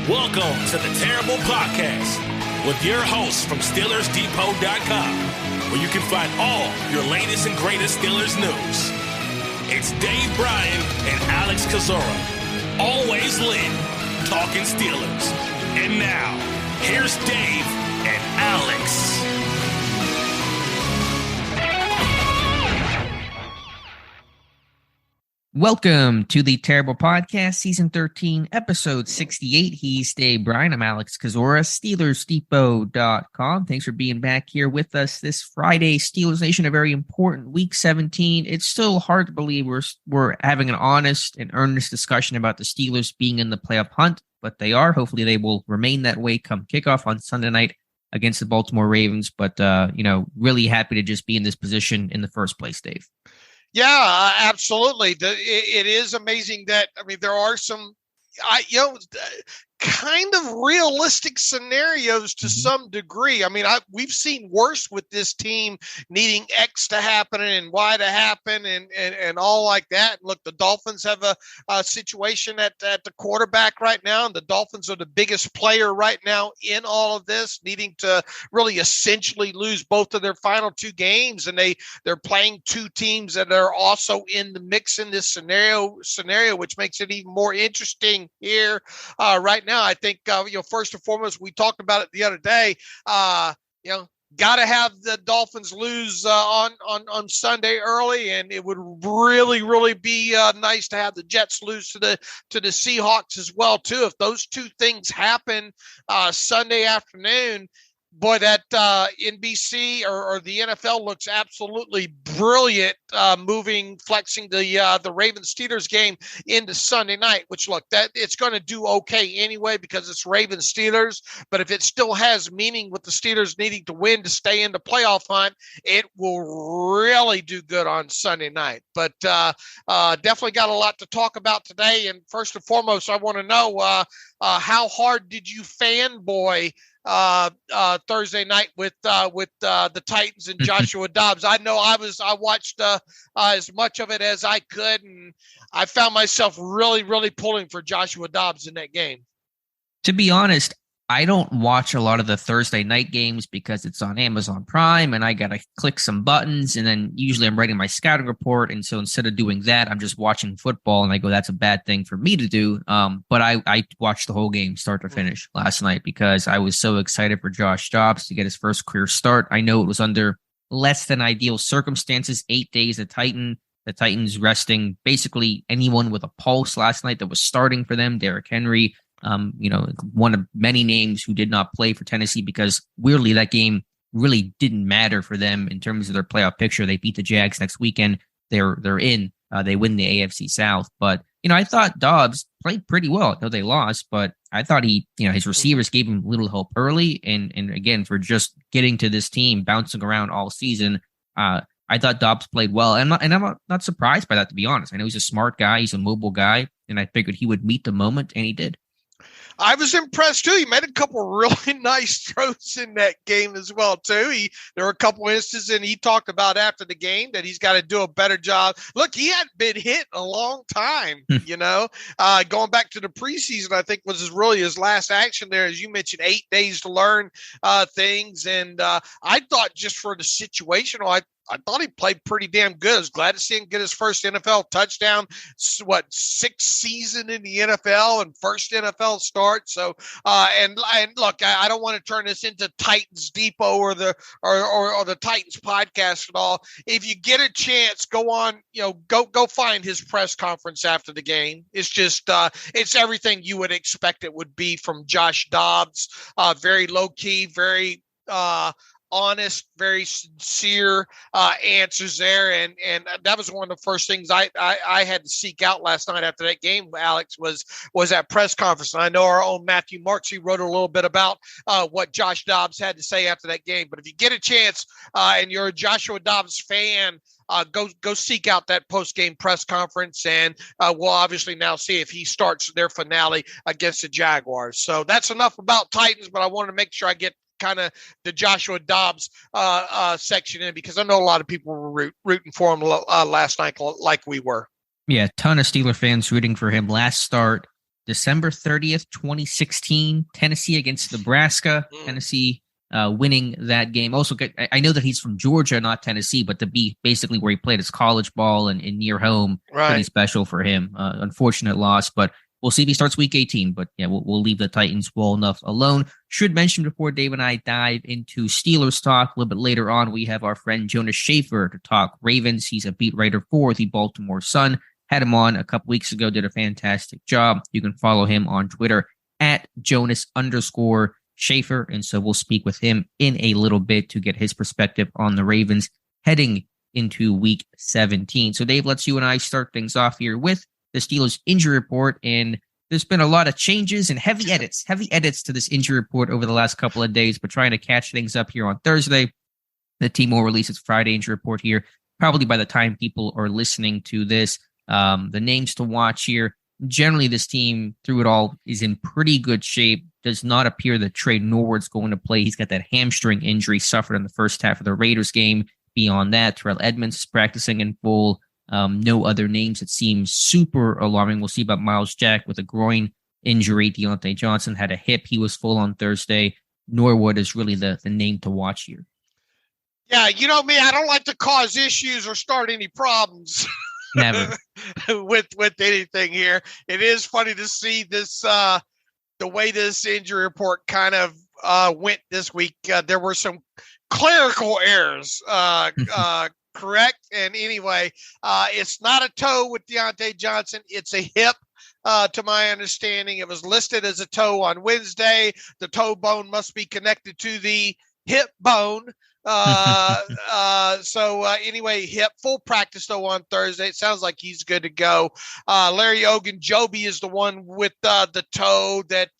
Welcome to the Terrible Podcast with your hosts from SteelersDepot.com, where you can find all your latest and greatest Steelers news. It's Dave Bryan and Alex Kozora, always lit, talking Steelers. And now, here's Dave and Alex. Welcome to the Terrible Podcast, Season 13, Episode 68. He's Dave Bryan. I'm Alex Kozora, SteelersDepot.com. Thanks for being back here with us this Friday. Steelers Nation, a very important Week 17. It's still hard to believe we're having an honest and earnest discussion about the Steelers being in the playoff hunt, but they are. Hopefully they will remain that way come kickoff on Sunday night against the Baltimore Ravens. But, really happy to just be in this position in the first place, Dave. Yeah, absolutely. It is amazing that, there are some, kind of realistic scenarios to some degree. We've seen worse with this team needing X to happen and Y to happen and all like that. Look, the Dolphins have a situation at the quarterback right now, and the Dolphins are the biggest player right now in all of this, needing to really essentially lose both of their final two games, and they're playing two teams that are also in the mix in this scenario, which makes it even more interesting here right now. I think, first and foremost, we talked about it the other day, got to have the Dolphins lose on Sunday early, and it would really, really be nice to have the Jets lose to the Seahawks as well, too. If those two things happen Sunday afternoon, boy, that NBC or the NFL looks absolutely brilliant, flexing the Ravens Steelers game into Sunday night, which, look, that it's going to do okay anyway because it's Ravens Steelers. But if it still has meaning with the Steelers needing to win to stay in the playoff hunt, it will really do good on Sunday night. But definitely got a lot to talk about today. And first and foremost, I want to know how hard did you fanboy Thursday night with the Titans and Joshua Dobbs? I know I watched as much of it as I could, and I found myself really, really pulling for Joshua Dobbs in that game. To be honest, I don't watch a lot of the Thursday night games because it's on Amazon Prime and I got to click some buttons, and then usually I'm writing my scouting report. And so instead of doing that, I'm just watching football, and I go, that's a bad thing for me to do. But I watched the whole game start to finish last night because I was so excited for Josh Dobbs to get his first career start. I know it was under less than ideal circumstances, 8 days of the Titans resting basically anyone with a pulse last night that was starting for them. Derrick Henry, one of many names who did not play for Tennessee because weirdly that game really didn't matter for them in terms of their playoff picture. They beat the Jags next weekend. They're in. They win the AFC South. But, I thought Dobbs played pretty well. I know they lost, but I thought his receivers gave him little hope early. And again, for just getting to this team, bouncing around all season, I thought Dobbs played well. And I'm not surprised by that, to be honest. I know he's a smart guy. He's a mobile guy. And I figured he would meet the moment, and he did. I was impressed, too. He made a couple really nice throws in that game as well, too. There were a couple instances, and he talked about after the game that he's got to do a better job. Look, he hadn't been hit in a long time, Going back to the preseason, I think was really his last action there. As you mentioned, 8 days to learn things. And I thought just for the situational, I thought he played pretty damn good. I was glad to see him get his first NFL touchdown, sixth season in the NFL and first NFL start. So, and look, I don't want to turn this into Titans Depot or the Titans podcast at all. If you get a chance, go on, go find his press conference after the game. It's just, it's everything you would expect it would be from Josh Dobbs. Very low key, very, honest, very sincere answers there, and that was one of the first things I had to seek out last night after that game, Alex, was that press conference. And I know our own Matthew Marks, he wrote a little bit about what Josh Dobbs had to say after that game. But if you get a chance and you're a Joshua Dobbs fan, go seek out that post-game press conference, and we'll obviously now see if he starts their finale against the Jaguars. So that's enough about Titans, but I wanted to make sure I get kind of the Joshua Dobbs section in, because I know a lot of people were rooting for him last night like we were. Yeah, a ton of Steeler fans rooting for him last start. December 30th, 2016, Tennessee against Nebraska. Tennessee winning that game. Also, I know that he's from Georgia, not Tennessee, but to be basically where he played his college ball and near home, pretty special for him. Unfortunate loss, but we'll see if he starts week 18. But yeah, we'll leave the Titans well enough alone. Should mention before Dave and I dive into Steelers talk a little bit later on, we have our friend Jonas Shaffer to talk Ravens. He's a beat writer for the Baltimore Sun. Had him on a couple weeks ago, did a fantastic job. You can follow him on Twitter at Jonas_Shaffer. And so we'll speak with him in a little bit to get his perspective on the Ravens heading into week 17. So Dave, let's you and I start things off here with the Steelers injury report. And there's been a lot of changes and heavy edits to this injury report over the last couple of days, but trying to catch things up here on Thursday. The team will release its Friday injury report here, probably by the time people are listening to this. The names to watch here. Generally, this team, through it all, is in pretty good shape. Does not appear that Trey Norwood's going to play. He's got that hamstring injury suffered in the first half of the Raiders game. Beyond that, Terrell Edmonds is practicing in full. No other names that seem super alarming. We'll see about Miles Jack with a groin injury. Deontay Johnson had a hip. He was full on Thursday. Norwood is really the name to watch here. Yeah, you know me, I don't like to cause issues or start any problems. Never. with anything here. It is funny to see this the way this injury report kind of went this week. There were some clerical errors, correct? And anyway, it's not a toe with Deontay Johnson. It's a hip. To my understanding, it was listed as a toe on Wednesday. The toe bone must be connected to the hip bone. Anyway, hip full practice though on Thursday. It sounds like he's good to go. Larry Ogunjobi is the one with the toe that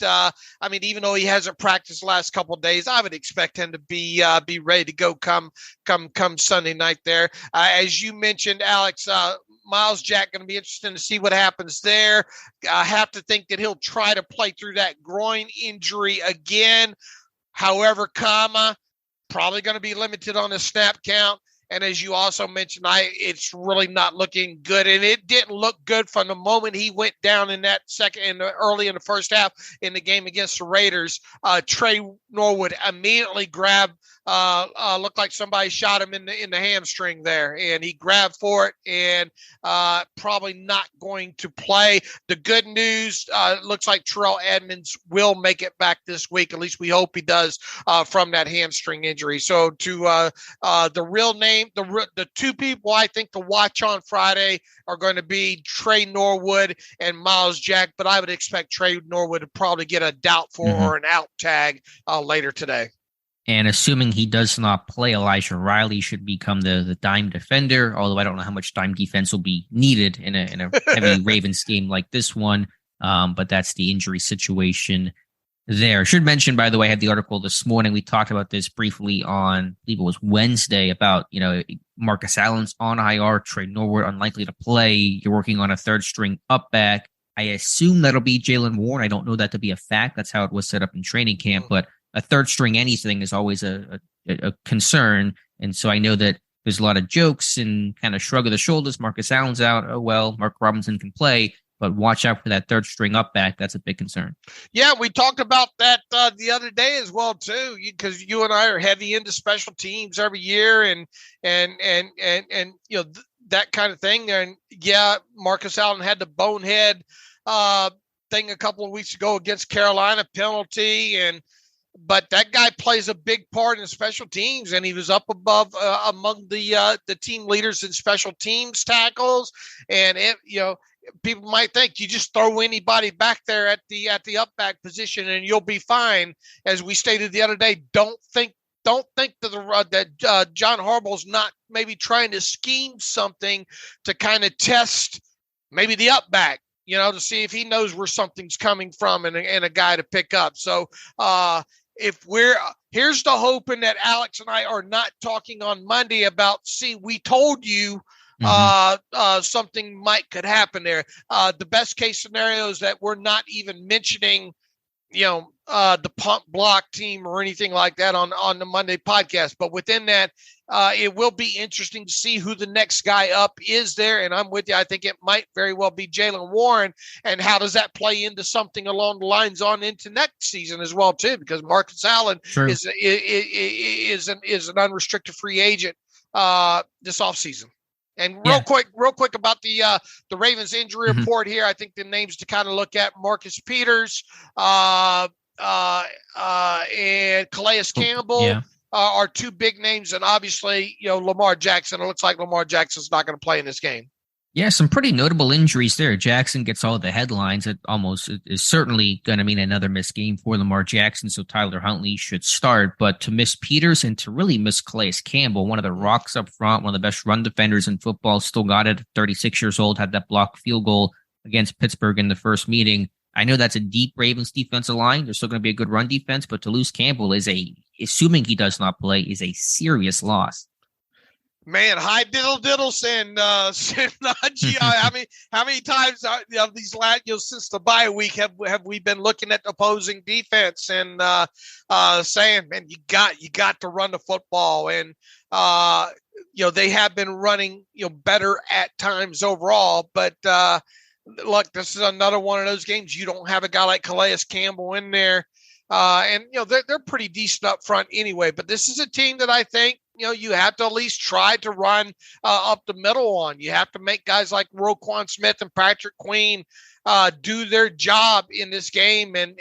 even though he hasn't practiced the last couple of days, I would expect him to be ready to go come Sunday night there. As you mentioned, Alex, Miles Jack going to be interesting to see what happens there. I have to think that he'll try to play through that groin injury again. However, probably going to be limited on the snap count. And as you also mentioned, it's really not looking good. And it didn't look good from the moment he went down in that early in the first half in the game against the Raiders. Trey Norwood immediately grabbed, looked like somebody shot him in the hamstring there. And he grabbed for it and probably not going to play. The good news, looks like Terrell Edmonds will make it back this week. At least we hope he does from that hamstring injury. So to the real name, the two people I think to watch on Friday are going to be Trey Norwood and Miles Jack, but I would expect Trey Norwood to probably get a doubtful or an out tag later today. And assuming he does not play, Elijah Riley should become the dime defender, although I don't know how much dime defense will be needed in a heavy Ravens game like this one. But that's the injury situation there. Should mention, by the way, I had the article this morning. We talked about this briefly on, I believe it was Wednesday, about, Marcus Allen's on IR, Trey Norwood unlikely to play. You're working on a third string up back. I assume that'll be Jalen Warren. I don't know that to be a fact. That's how it was set up in training camp, but a third string anything is always a concern. And so I know that there's a lot of jokes and kind of shrug of the shoulders. Marcus Allen's out. Oh, well, Mark Robinson can play. But watch out for that third string up back. That's a big concern. Yeah, we talked about that the other day as well too, because you and I are heavy into special teams every year, and that kind of thing. And yeah, Marcus Allen had the bonehead thing a couple of weeks ago against Carolina, penalty, but that guy plays a big part in special teams, and he was up above among the team leaders in special teams tackles, and people might think you just throw anybody back there at the up back position and you'll be fine. As we stated the other day, don't think that John Harbaugh's not maybe trying to scheme something to kind of test maybe the up back, to see if he knows where something's coming from and a guy to pick up. So here's the hoping that Alex and I are not talking on Monday about, we told you something could happen there. The best case scenario is that we're not even mentioning the pump block team or anything like that on the Monday podcast. But within that, it will be interesting to see who the next guy up is there. And I'm with you. I think it might very well be Jaylen Warren. And how does that play into something along the lines on into next season as well, too? Because Marcus Allen is an unrestricted free agent this offseason. And real quick about the Ravens injury report here. I think the names to kind of look at: Marcus Peters, and Calais Campbell are two big names, and obviously, Lamar Jackson. It looks like Lamar Jackson's not going to play in this game. Yeah, some pretty notable injuries there. Jackson gets all the headlines. It is certainly going to mean another missed game for Lamar Jackson, so Tyler Huntley should start. But to miss Peters and to really miss Calais Campbell, one of the rocks up front, one of the best run defenders in football, still got it, 36 years old, had that blocked field goal against Pittsburgh in the first meeting. I know that's a deep Ravens defensive line. There's still going to be a good run defense, but to lose Campbell assuming he does not play, is a serious loss. Man, hi diddle send Najee. How many times of these since the bye week have we been looking at the opposing defense and saying, man, you got to run the football, and they have been running better at times overall, but look, this is another one of those games. You don't have a guy like Calais Campbell in there, and they're pretty decent up front anyway. But this is a team that I think you have to at least try to run up the middle on. You have to make guys like Roquan Smith and Patrick Queen do their job in this game and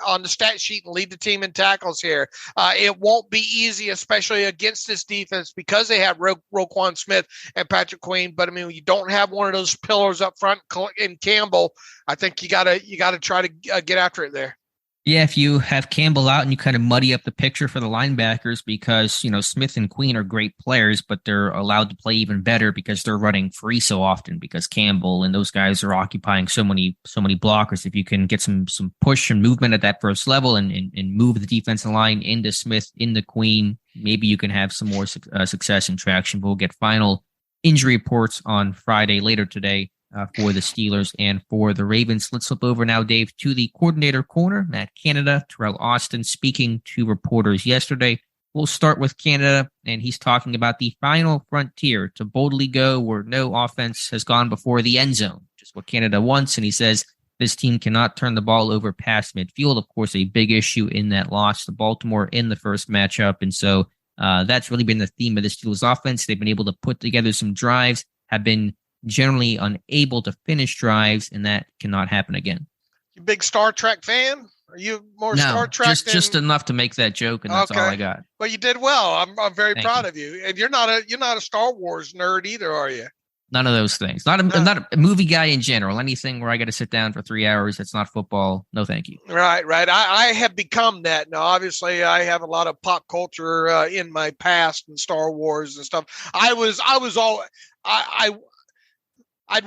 on the stat sheet and lead the team in tackles here. It won't be easy, especially against this defense, because they have Roquan Smith and Patrick Queen. But I mean, when you don't have one of those pillars up front in Campbell, I think you gotta try to get after it there. Yeah, if you have Campbell out and you kind of muddy up the picture for the linebackers, because, Smith and Queen are great players, but they're allowed to play even better because they're running free so often, because Campbell and those guys are occupying so many blockers. If you can get some push and movement at that first level and move the defensive line into Smith, into Queen, maybe you can have some more success and traction. But we'll get final injury reports on Friday later today. For the Steelers and for the Ravens. Let's flip over now, Dave, to the coordinator corner. Matt Canada, Teryl Austin speaking to reporters yesterday. We'll start with Canada, and he's talking about the final frontier to boldly go where no offense has gone before the end zone, just what Canada wants. And he says this team cannot turn the ball over past midfield. Of course, a big issue in that loss to Baltimore in the first matchup. And so that's really been the theme of the Steelers offense. They've been able to put together some drives, have been generally unable to finish drives, and that cannot happen again. You big Star Trek fan? Are you more Star Trek? Just enough to make that joke, and that's all I got. Well, you did well. I'm very proud of you. And you're not a Star Wars nerd either, are you? None of those things. Not a movie guy in general. Anything where I got to sit down for 3 hours that's not football, no thank you. Right. I have become that. Now, obviously, I have a lot of pop culture in my past and Star Wars and stuff. I'd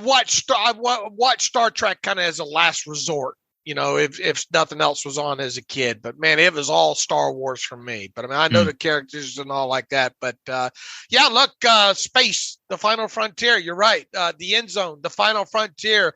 watch Star Trek kind of as a last resort, if nothing else was on as a kid. But man, it was all Star Wars for me. But I mean, I know the characters and all like that. But space, the final frontier. You're right. The end zone, the final frontier.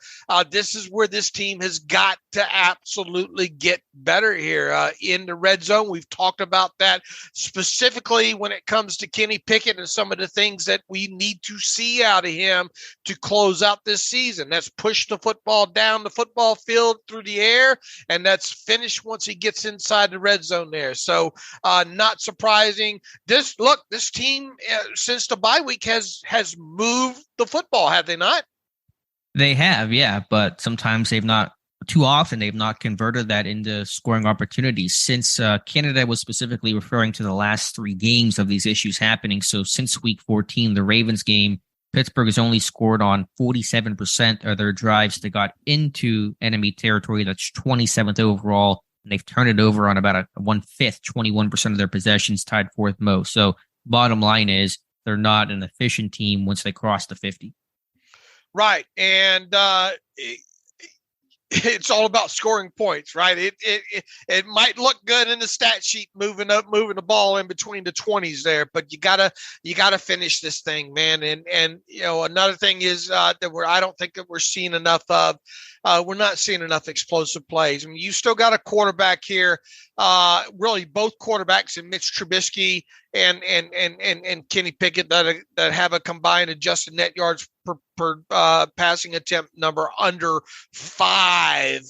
This is where this team has got to absolutely get better here in the red zone. We've talked about that specifically when it comes to Kenny Pickett and some of the things that we need to see out of him to close out this season. That's push the football down the football field through the air, and that's finish once he gets inside the red zone there. So not surprising. This team since the bye week has moved the football, have they not? They have, yeah, but sometimes too often they've not converted that into scoring opportunities. Since Canada was specifically referring to the last 3 games of these issues happening. So since week 14, the Ravens game, Pittsburgh has only scored on 47% of their drives that got into enemy territory. That's 27th overall. And they've turned it over on about a 1/5, 21% of their possessions, tied 4th most. So bottom line is they're not an efficient team once they cross the 50. Right. And it's all about scoring points, right? It might look good in the stat sheet, moving the ball in between the 20s there, but you gotta finish this thing, man. And another thing is that I don't think that we're seeing enough of we're not seeing enough explosive plays. I mean, you still got a quarterback here, really both quarterbacks in Mitch Trubisky and Kenny Pickett that have a combined adjusted net yards per passing attempt number under 5.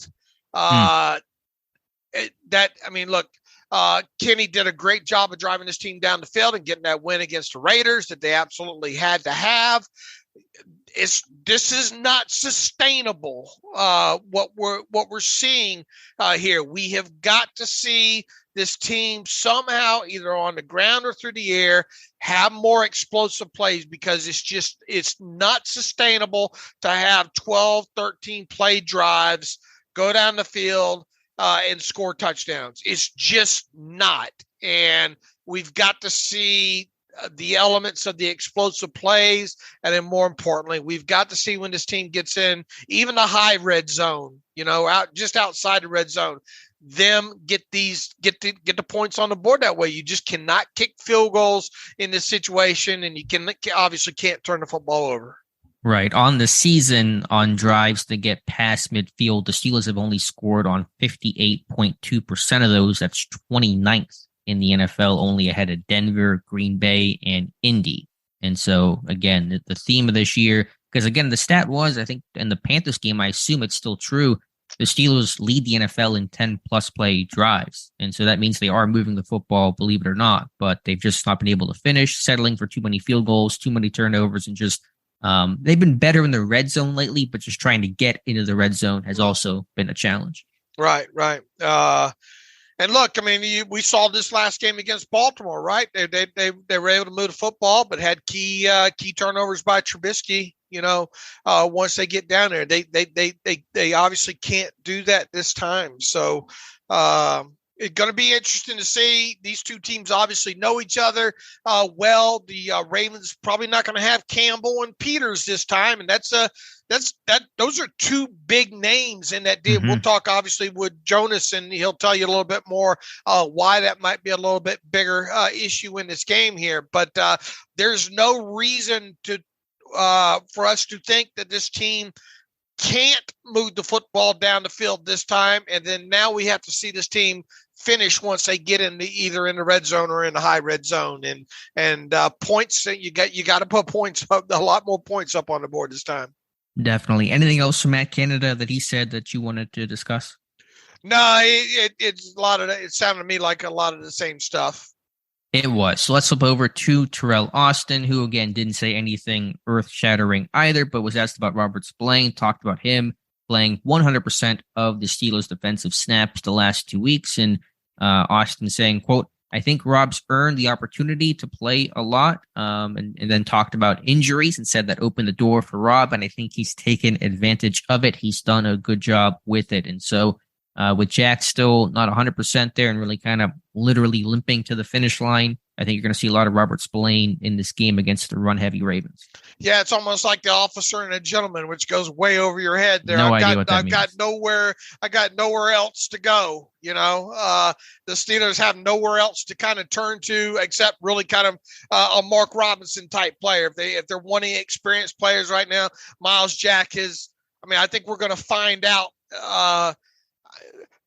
Kenny did a great job of driving this team down the field and getting that win against the Raiders that they absolutely had to have. This is not sustainable. What we're seeing here, we have got to see this team somehow, either on the ground or through the air, have more explosive plays, because it's not sustainable to have 12, 13 play drives, go down the field and score touchdowns. It's just not. And we've got to see the elements of the explosive plays. And then more importantly, we've got to see when this team gets in even the high red zone, just outside the red zone, them get the points on the board that way. You just cannot kick field goals in this situation, and you obviously can't turn the football over. Right. On the season, on drives to get past midfield, the Steelers have only scored on 58.2% of those. That's 29th in the NFL, only ahead of Denver, Green Bay, and Indy. And so, again, the theme of this year, because, again, the stat was, I think, in the Panthers game, I assume it's still true, the Steelers lead the NFL in 10-plus play drives. And so that means they are moving the football, believe it or not, but they've just not been able to finish, settling for too many field goals, too many turnovers, and just they've been better in the red zone lately, but just trying to get into the red zone has also been a challenge. Right. And look, I mean, we saw this last game against Baltimore, right? They were able to move the football, but had key turnovers by Trubisky. Once they get down there, they obviously can't do that this time. So it's going to be interesting to see. These two teams obviously know each other well. The Ravens probably not going to have Campbell and Peters this time, and those are two big names in that deal. Mm-hmm. We'll talk obviously with Jonas, and he'll tell you a little bit more why that might be a little bit bigger issue in this game here. But there's no reason for us to think that this team can't move the football down the field this time. And then now we have to see this team finish once they get either in the red zone or in the high red zone. And points, you got to put points up, a lot more points up on the board this time. Definitely. Anything else from Matt Canada that he said that you wanted to discuss? No, it's a lot of it sounded to me like a lot of the same stuff. It was. So let's flip over to Teryl Austin, who, again, didn't say anything earth-shattering either, but was asked about Robert Spillane, talked about him playing 100% of the Steelers' defensive snaps the last 2 weeks, and Austin saying, quote, "I think Rob's earned the opportunity to play a lot," and then talked about injuries and said that opened the door for Rob, and I think he's taken advantage of it. He's done a good job with it. And so with Jack still not 100% there and really kind of literally limping to the finish line, I think you're going to see a lot of Robert Spillane in this game against the run-heavy Ravens. Yeah, it's almost like The Officer and a Gentleman, which goes way over your head there. I've got nowhere else to go. The Steelers have nowhere else to kind of turn to except really kind of a Mark Robinson type player. If they're wanting experienced players right now, Miles Jack is. I mean, I think we're going to find out.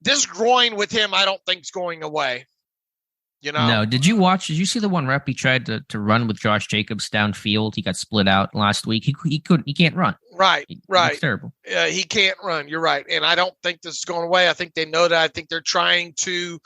This groin with him, I don't think is going away. No. Did you see the one rep he tried to run with Josh Jacobs downfield? He got split out last week. He can't run. Right. It's terrible. He can't run. You're right. And I don't think this is going away. I think they know that. I think they're trying to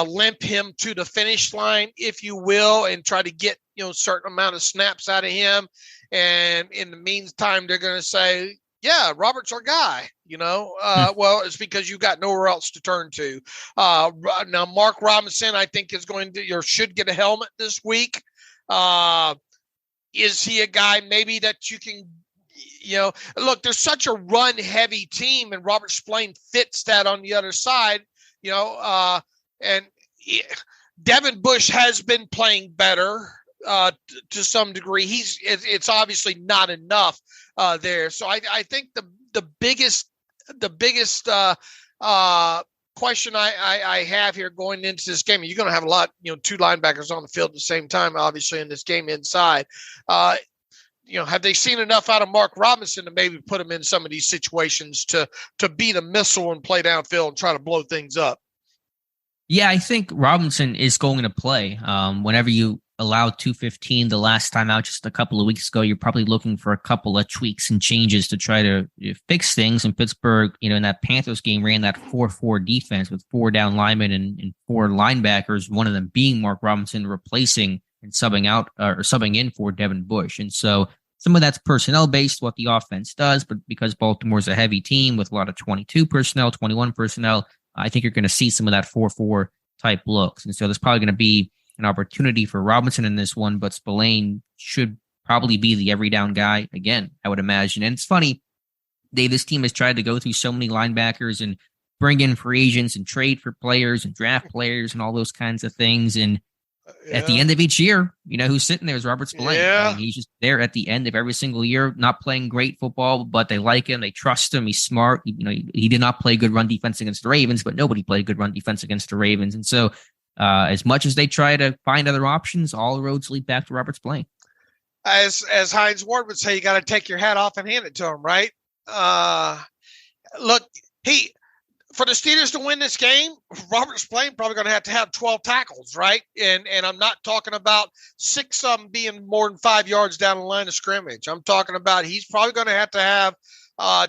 limp him to the finish line, if you will, and try to get, a certain amount of snaps out of him. And in the meantime, they're going to say, yeah, Robert's our guy, well, it's because you got nowhere else to turn to. Now, Mark Robinson, I think is going to, or should get a helmet this week. Is he a guy maybe that you can, look, there's such a run heavy team and Robert Spillane fits that on the other side, and Devin Bush has been playing better. To some degree, it's obviously not enough there. So I think the biggest question I have here going into this game, you're going to have a lot, two linebackers on the field at the same time, obviously in this game inside. have they seen enough out of Mark Robinson to maybe put him in some of these situations to beat a missile and play downfield and try to blow things up? Yeah, I think Robinson is going to play. Whenever you allowed 215 the last time out just a couple of weeks ago, you're probably looking for a couple of tweaks and changes to try to fix things. And Pittsburgh, in that Panthers game, ran that 4-4 defense with 4 down linemen and 4 linebackers, one of them being Mark Robinson, replacing and subbing out or subbing in for Devin Bush. And so some of that's personnel based, what the offense does, but because Baltimore's a heavy team with a lot of 22 personnel, 21 personnel, I think you're going to see some of that 4-4 type looks. And so there's probably going to be an opportunity for Robinson in this one, but Spillane should probably be the every down guy again, I would imagine. And it's funny, this team has tried to go through so many linebackers and bring in free agents and trade for players and draft players and all those kinds of things. And at the end of each year, who's sitting there is Robert Spillane. Yeah. I mean, he's just there at the end of every single year, not playing great football, but they like him. They trust him. He's smart. He did not play good run defense against the Ravens, but nobody played good run defense against the Ravens. And so as much as they try to find other options, all roads lead back to Robert Spillane. As Hines Ward would say, you got to take your hat off and hand it to him, right? Look, for the Steelers to win this game, Robert Spillane probably going to have 12 tackles, right? And I'm not talking about 6 of them being more than 5 yards down the line of scrimmage. I'm talking about he's probably going to have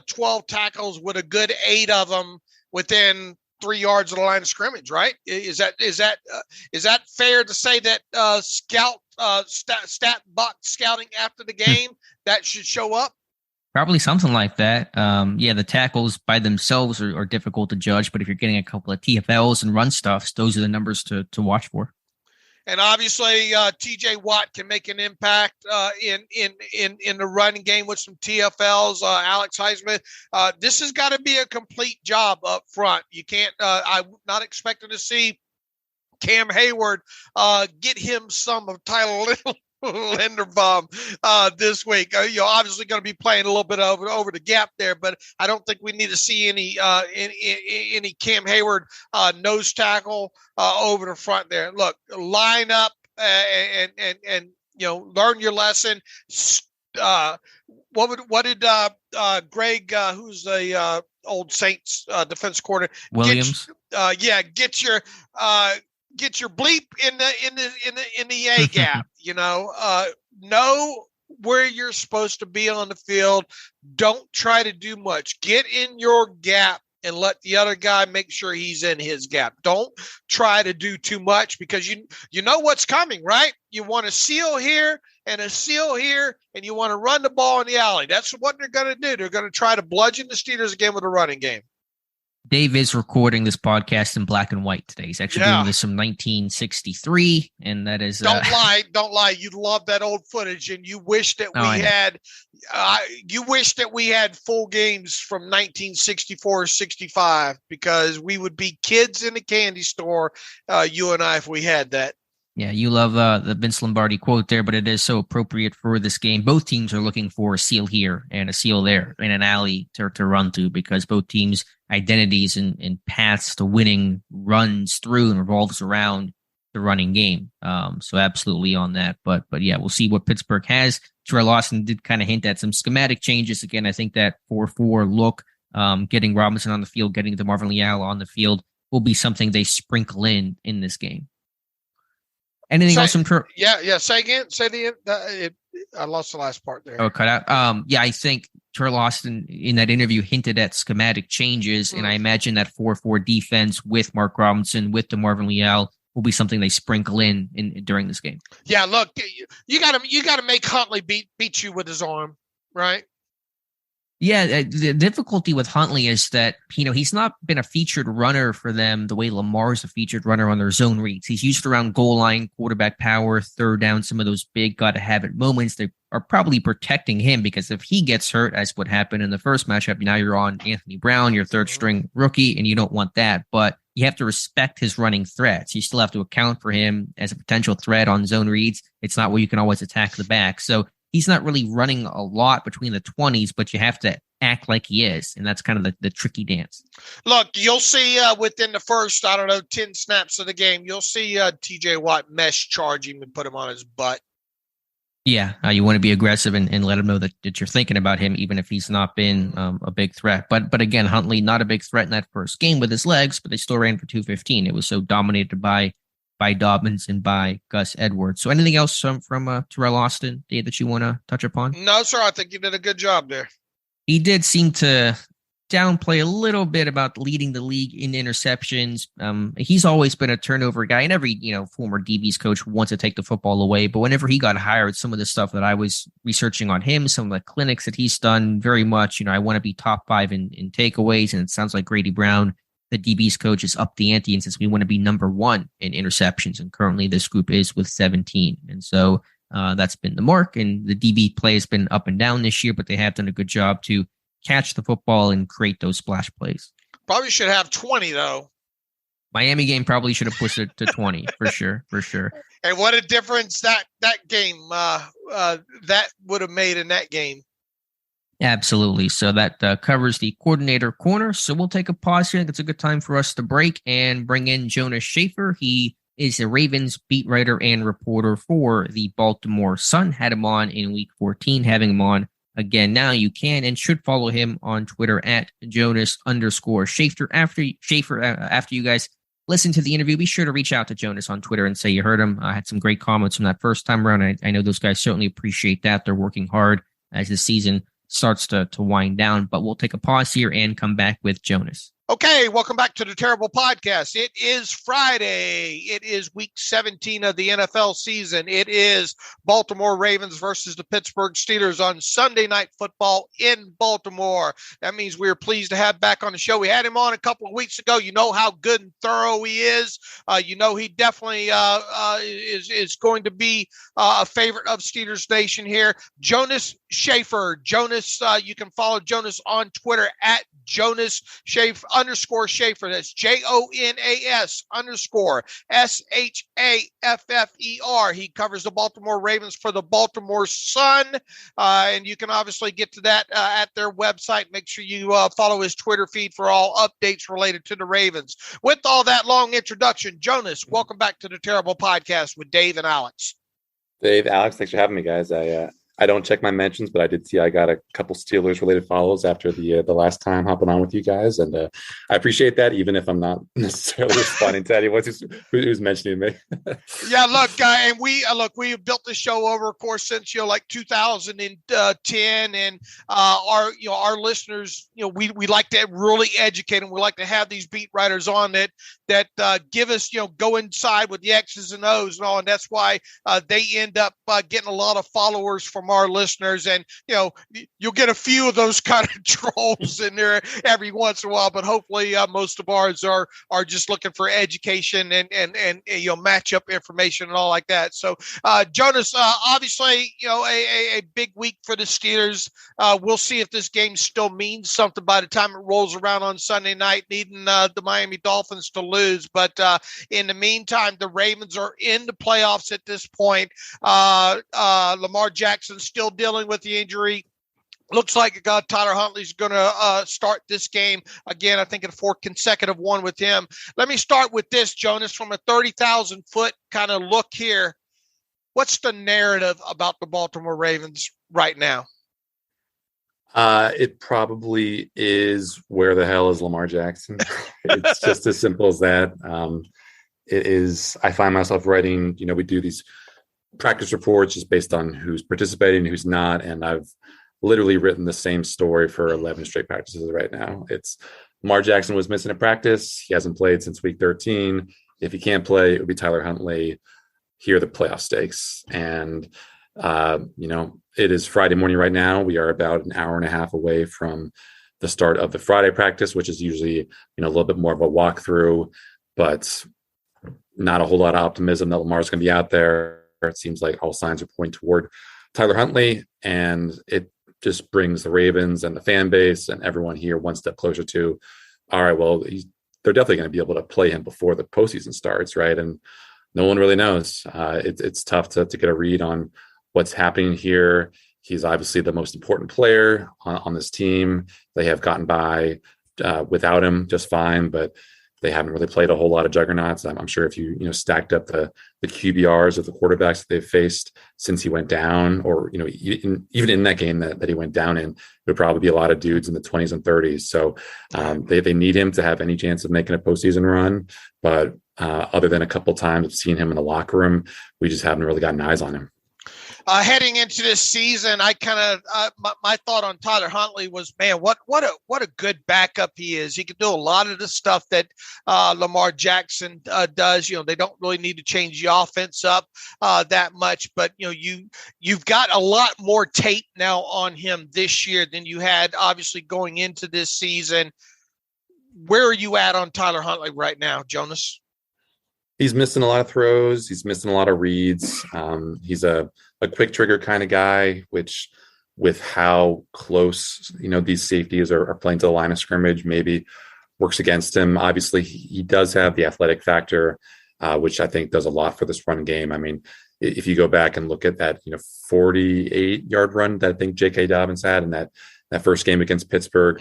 12 tackles with a good 8 of them within 3 yards of the line of scrimmage, right? Is that fair to say that stat box scouting after the game that should show up? Probably something like that. The tackles by themselves are difficult to judge, but if you're getting a couple of TFLs and run stuffs, those are the numbers to watch for. And obviously, T.J. Watt can make an impact in the running game with some TFLs. Alex Highsmith, this has got to be a complete job up front. You can't. I'm not expecting to see Cam Hayward get him some of Tyler Linderbaum this week. You're obviously going to be playing a little bit over the gap there, but I don't think we need to see any Cam Hayward nose tackle over the front there. Look, line up and learn your lesson. What did Greg, who's the old Saints defense coordinator, Williams? Get your bleep in the A gap. Know where you're supposed to be on the field. Don't try to do much. Get in your gap and let the other guy make sure he's in his gap. Don't try to do too much because you know what's coming, right? You want a seal here and a seal here, and you want to run the ball in the alley. That's what they're going to do. They're going to try to bludgeon the Steelers again with a running game. Dave is recording this podcast in black and white today. He's actually doing this from 1963, and that is don't lie. You love that old footage, and you wish that we had full games from 1964 or 65 because we would be kids in the candy store, you and I, if we had that. Yeah, you love the Vince Lombardi quote there, but it is so appropriate for this game. Both teams are looking for a seal here and a seal there in an alley to run to because both teams' identities and paths to winning runs through and revolves around the running game. So absolutely on that. But yeah, we'll see what Pittsburgh has. Teryl Austin did kind of hint at some schematic changes. Again, I think that 4-4 look, getting Robinson on the field, getting the Marvin Leal on the field will be something they sprinkle in this game. Anything else from Teryl? Yeah. Say again. I lost the last part there. Oh, cut out. I think Teryl Austin in that interview hinted at schematic changes, and I imagine that 4-4 defense with Mark Robinson, with the Marvin Leal, will be something they sprinkle in during this game. Yeah, look, you got to make Huntley beat you with his arm, right? Yeah, the difficulty with Huntley is that, he's not been a featured runner for them the way Lamar's a featured runner on their zone reads. He's used around goal line, quarterback power, third down, some of those big got-to-have-it moments. They are probably protecting him because if he gets hurt, as what happened in the first matchup, now you're on Anthony Brown, your third-string rookie, and you don't want that. But you have to respect his running threats. You still have to account for him as a potential threat on zone reads. It's not where you can always attack the back. So he's not really running a lot between the 20s, but you have to act like he is, and that's kind of the tricky dance. Look, you'll see within the first, 10 snaps of the game, you'll see T.J. Watt mesh charge him and put him on his butt. Yeah, you want to be aggressive and let him know that you're thinking about him, even if he's not been a big threat. But again, Huntley, not a big threat in that first game with his legs, but they still ran for 215. It was so dominated by Dobbins and by Gus Edwards. So anything else from Teryl Austin, Dave, that you want to touch upon? No, sir. I think you did a good job there. He did seem to downplay a little bit about leading the league in interceptions. He's always been a turnover guy, and every former DB's coach wants to take the football away. But whenever he got hired, some of the stuff that I was researching on him, some of the clinics that he's done, very much, I want to be top 5 in takeaways. And it sounds like Grady Brown, the DB's coach, has upped the ante and says we want to be number 1 in interceptions. And currently this group is with 17. And so that's been the mark. And the DB play has been up and down this year, but they have done a good job to catch the football and create those splash plays. Probably should have 20, though. Miami game probably should have pushed it to 20 for sure. And what a difference that game that would have made in that game. Absolutely. So that covers the coordinator corner. So we'll take a pause here. I think it's a good time for us to break and bring in Jonas Shaffer. He is a Ravens beat writer and reporter for the Baltimore Sun. Had him on in week 14, having him on again now. You can and should follow him on Twitter at Jonas_Shaffer. After you guys listen to the interview, be sure to reach out to Jonas on Twitter and say you heard him. I had some great comments from that first time around. I know those guys certainly appreciate that. They're working hard as the season starts to wind down, but we'll take a pause here and come back with Jonas. Okay, welcome back to the Terrible Podcast. It is Friday. It is week 17 of the NFL season. It is Baltimore Ravens versus the Pittsburgh Steelers on Sunday Night Football in Baltimore. That means we're pleased to have back on the show. We had him on a couple of weeks ago. You know how good and thorough he is. He definitely is going to be a favorite of Steelers Nation here. Jonas Shaffer. Jonas, you can follow Jonas on Twitter at Jonas Shaffer _Shaffer. That's JONAS_SHAFFER. He covers the Baltimore Ravens for the Baltimore Sun. And you can obviously get to that at their website. Make sure you follow his Twitter feed for all updates related to the Ravens. With all that long introduction, Jonas, welcome back to the Terrible Podcast with Dave and Alex. Dave, Alex, thanks for having me, guys. I don't check my mentions, but I did see I got a couple Steelers-related follows after the last time hopping on with you guys, and I appreciate that, even if I'm not necessarily responding to anyone who's mentioning me. Yeah, look, and we built this show over, of course, since like 2010, and our listeners, we like to really educate them. We like to have these beat writers on that give us go inside with the X's and O's and all, and that's why they end up getting a lot of followers from our listeners, and you'll get a few of those kind of trolls in there every once in a while, but hopefully most of ours are just looking for education and match up information and all like that. So Jonas, obviously a big week for the Steelers. We'll see if this game still means something by the time it rolls around on Sunday night, needing the Miami Dolphins to lose, but in the meantime, the Ravens are in the playoffs at this point. Lamar Jackson still dealing with the injury. Looks like Tyler Huntley's going to start this game again. I think in a 4th consecutive one with him. Let me start with this, Jonas, from a 30,000 foot kind of look here. What's the narrative about the Baltimore Ravens right now? It probably is, where the hell is Lamar Jackson? It's just as simple as that. It is. I find myself writing, we do these practice reports just based on who's participating and who's not. And I've literally written the same story for 11 straight practices right now. It's Lamar Jackson was missing a practice. He hasn't played since week 13. If he can't play, it would be Tyler Huntley. Here are the playoff stakes. And, it is Friday morning right now. We are about an hour and a half away from the start of the Friday practice, which is usually, a little bit more of a walkthrough, but not a whole lot of optimism that Lamar's going to be out there. It seems like all signs are pointing toward Tyler Huntley, and it just brings the Ravens and the fan base and everyone here one step closer to, all right, well, they're definitely going to be able to play him before the postseason starts, right? And no one really knows. It's tough to get a read on what's happening here. He's obviously the most important player on this team. They have gotten by without him just fine, but They haven't really played a whole lot of juggernauts. I'm sure if you stacked up the QBRs of the quarterbacks that they've faced since he went down, or even in that game that he went down in, there'd probably be a lot of dudes in the 20s and 30s. So they need him to have any chance of making a postseason run. But other than a couple times of seeing him in the locker room, we just haven't really gotten eyes on him. Heading into this season, I kind of my thought on Tyler Huntley was, man, what a good backup he is. He can do a lot of the stuff that Lamar Jackson does. They don't really need to change the offense up that much, but you've got a lot more tape now on him this year than you had obviously going into this season. Where are you at on Tyler Huntley right now, Jonas? He's missing a lot of throws. He's missing a lot of reads. He's a quick trigger kind of guy, which with how close, these safeties are playing to the line of scrimmage, maybe works against him. Obviously, he does have the athletic factor, which I think does a lot for this run game. I mean, if you go back and look at that, 48-yard run that I think J.K. Dobbins had in that first game against Pittsburgh,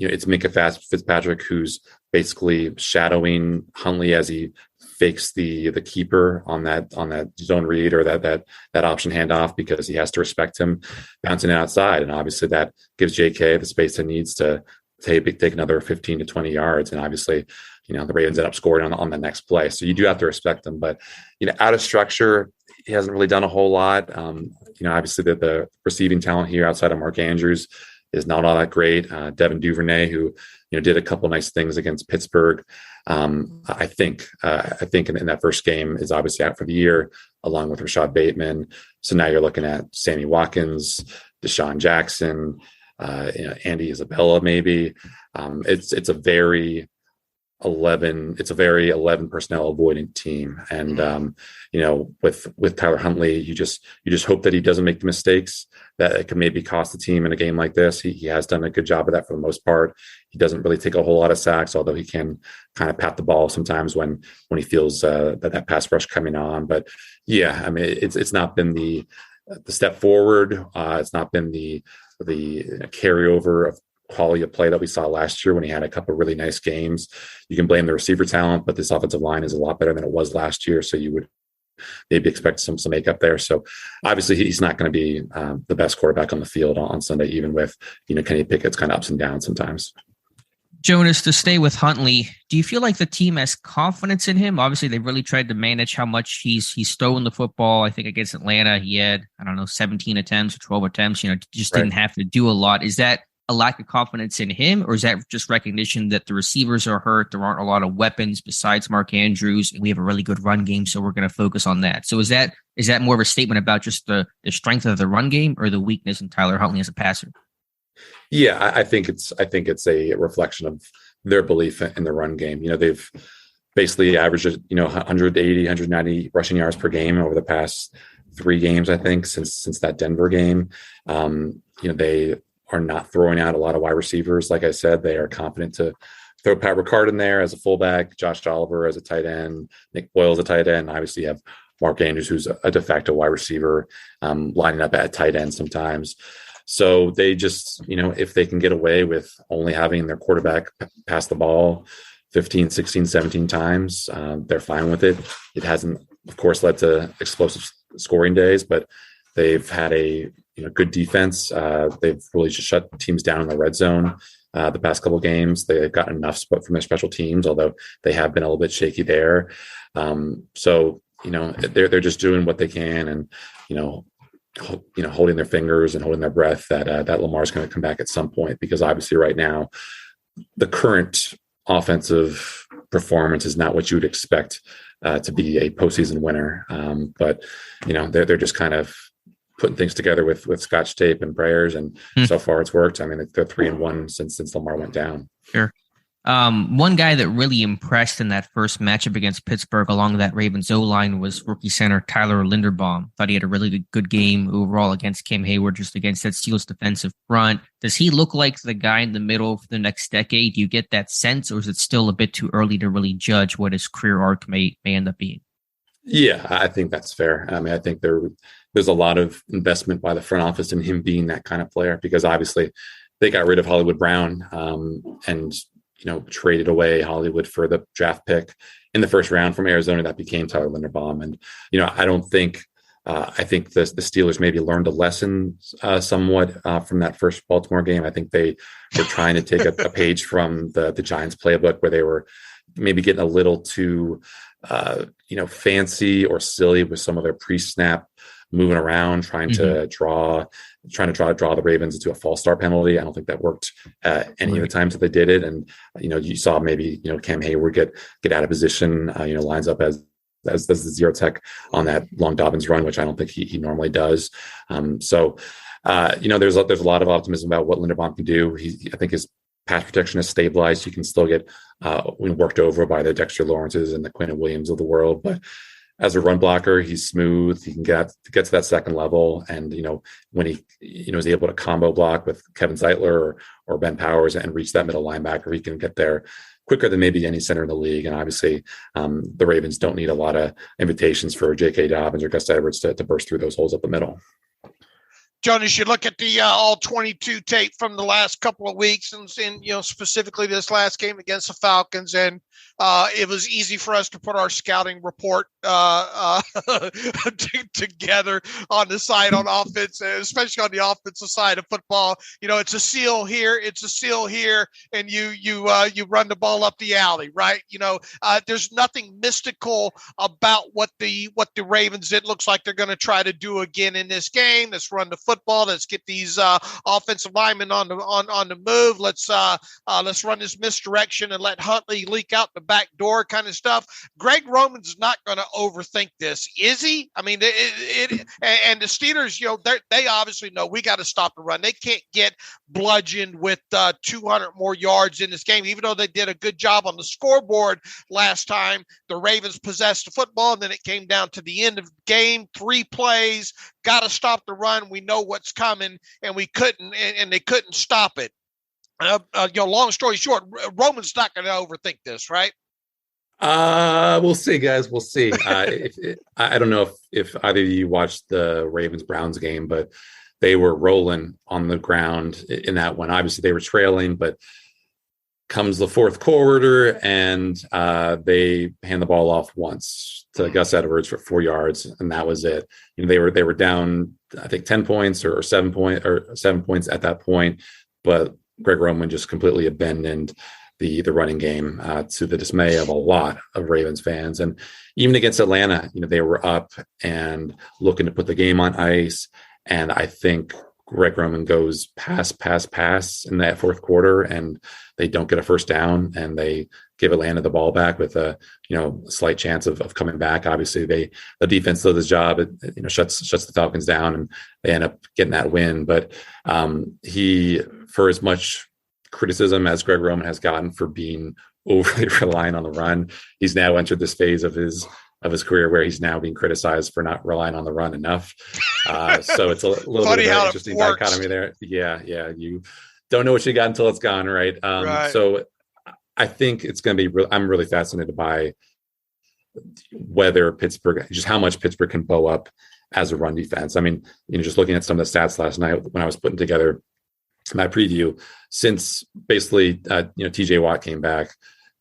it's Minkah Fitzpatrick who's basically shadowing Huntley as he fakes the keeper on that zone read or that option handoff, because he has to respect him bouncing it outside. And obviously that gives JK the space it needs to take another 15 to 20 yards. And obviously, the Ravens end up scoring on the next play. So you do have to respect him, but, out of structure, he hasn't really done a whole lot. Obviously the receiving talent here outside of Mark Andrews is not all that great. Devin Duvernay, who did a couple nice things against Pittsburgh, I think in that first game is obviously out for the year, along with Rashad Bateman. So now you're looking at Sammy Watkins, Deshaun Jackson, Andy Isabella, maybe. It's a very 11 personnel avoidant team, and with Tyler Huntley, you just hope that he doesn't make the mistakes that it can maybe cost the team in a game like this. He has done a good job of that for the most part. He doesn't really take a whole lot of sacks, although he can kind of pat the ball sometimes when he feels that pass rush coming on. But yeah, I mean, it's not been the step forward. It's not been the carryover of quality of play that we saw last year when he had a couple of really nice games. You can blame the receiver talent, but this offensive line is a lot better than it was last year. So you would maybe expect some makeup there. So obviously he's not going to be the best quarterback on the field on Sunday, even with, Kenny Pickett's kind of ups and downs sometimes. Jonas, to stay with Huntley, do you feel like the team has confidence in him? Obviously, they really tried to manage how much he's throwing the football. I think against Atlanta, he had, 17 attempts or 12 attempts, just didn't have to do a lot. Is that a lack of confidence in him, or is that just recognition that the receivers are hurt? There aren't a lot of weapons besides Mark Andrews, and we have a really good run game, so we're going to focus on that. So is that more of a statement about just the strength of the run game or the weakness in Tyler Huntley as a passer? Yeah, I think it's a reflection of their belief in the run game. They've basically averaged 180, 190 rushing yards per game over the past 3 games, I think, since that Denver game. They are not throwing out a lot of wide receivers. Like I said, they are confident to throw Pat Ricard in there as a fullback, Josh Oliver as a tight end, Nick Boyle as a tight end. Obviously, you have Mark Andrews, who's a de facto wide receiver, lining up at tight end sometimes. So they just, if they can get away with only having their quarterback pass the ball 15, 16, 17 times, they're fine with it. It hasn't, of course, led to explosive scoring days, but they've had a good defense. They've really just shut teams down in the red zone the past couple of games. They've gotten enough from their special teams, although they have been a little bit shaky there. So they're just doing what they can, and holding their fingers and holding their breath that Lamar's going to come back at some point, because obviously right now the current offensive performance is not what you would expect to be a postseason winner. But they're just kind of putting things together with scotch tape and prayers, and so far it's worked. I mean, they're 3-1 since Lamar went down. Sure. One guy that really impressed in that first matchup against Pittsburgh along that Ravens O-line was rookie center Tyler Linderbaum. Thought he had a really good game overall against Cam Hayward, just against that Steelers defensive front. Does he look like the guy in the middle for the next decade? Do you get that sense, or is it still a bit too early to really judge what his career arc may end up being? Yeah, I think that's fair. I mean, I think there's a lot of investment by the front office in him being that kind of player, because obviously they got rid of Hollywood Brown, and traded away Hollywood for the draft pick in the first round from Arizona that became Tyler Linderbaum. And, I don't think, I think the Steelers maybe learned a lesson somewhat from that first Baltimore game. I think they were trying to take a page from the Giants playbook where they were maybe getting a little too, fancy or silly with some of their pre-snap moving around, trying to draw the Ravens into a false start penalty. I don't think that worked any of the times that they did it. And, you saw maybe, Cam Hayward get out of position, lines up as the zero tech on that long Dobbins run, which I don't think he normally does. There's a lot of optimism about what Linderbaum can do. I think his pass protection is stabilized. He can still get worked over by the Dexter Lawrences and the Quinn Williams of the world, but as a run blocker, he's smooth. He can get to that second level. And, when he, is able to combo block with Kevin Zeitler or Ben Powers and reach that middle linebacker, he can get there quicker than maybe any center in the league. And obviously the Ravens don't need a lot of invitations for J.K. Dobbins or Gus Edwards to burst through those holes up the middle. Jonas, you look at the all 22 tape from the last couple of weeks and specifically this last game against the Falcons. And it was easy for us to put our scouting report together on the side on offense, especially on the offensive side of football. It's a seal here, it's a seal here, and you run the ball up the alley, right? There's nothing mystical about what the Ravens did. Looks like they're going to try to do again in this game. Let's run the football. Let's get these offensive linemen on the move. Let's run this misdirection and let Huntley leak out the back door kind of stuff. Greg Roman's not going to overthink this, is he? I mean, and the Steelers, they obviously know we got to stop the run. They can't get bludgeoned with 200 more yards in this game, even though they did a good job on the scoreboard last time. The Ravens possessed the football, and then it came down to the end of the game, 3 plays, got to stop the run. We know what's coming, and we couldn't, and they couldn't stop it. Long story short, Roman's not going to overthink this, right? We'll see, guys. We'll see. I don't know if either of you watched the Ravens-Browns game, but they were rolling on the ground in that one. Obviously, they were trailing, but comes the fourth quarter, and they hand the ball off once to Gus Edwards for 4 yards, and that was it. They were down, I think, 10 points or 7 points at that point, but Greg Roman just completely abandoned the running game to the dismay of a lot of Ravens fans. And even against Atlanta, they were up and looking to put the game on ice. And I think Greg Roman goes pass in that fourth quarter, and they don't get a first down, and they give Atlanta the ball back with a slight chance of coming back. Obviously, the defense does his job. It shuts the Falcons down, and they end up getting that win. But for as much criticism as Greg Roman has gotten for being overly reliant on the run, he's now entered this phase of his career where he's now being criticized for not relying on the run enough. So it's a little bit of an interesting dichotomy there. Yeah. You don't know what you got until it's gone, right? Right. So I think it's going to be I'm really fascinated by whether just how much Pittsburgh can bow up as a run defense. I mean, just looking at some of the stats last night when I was putting together my preview, since basically TJ Watt came back,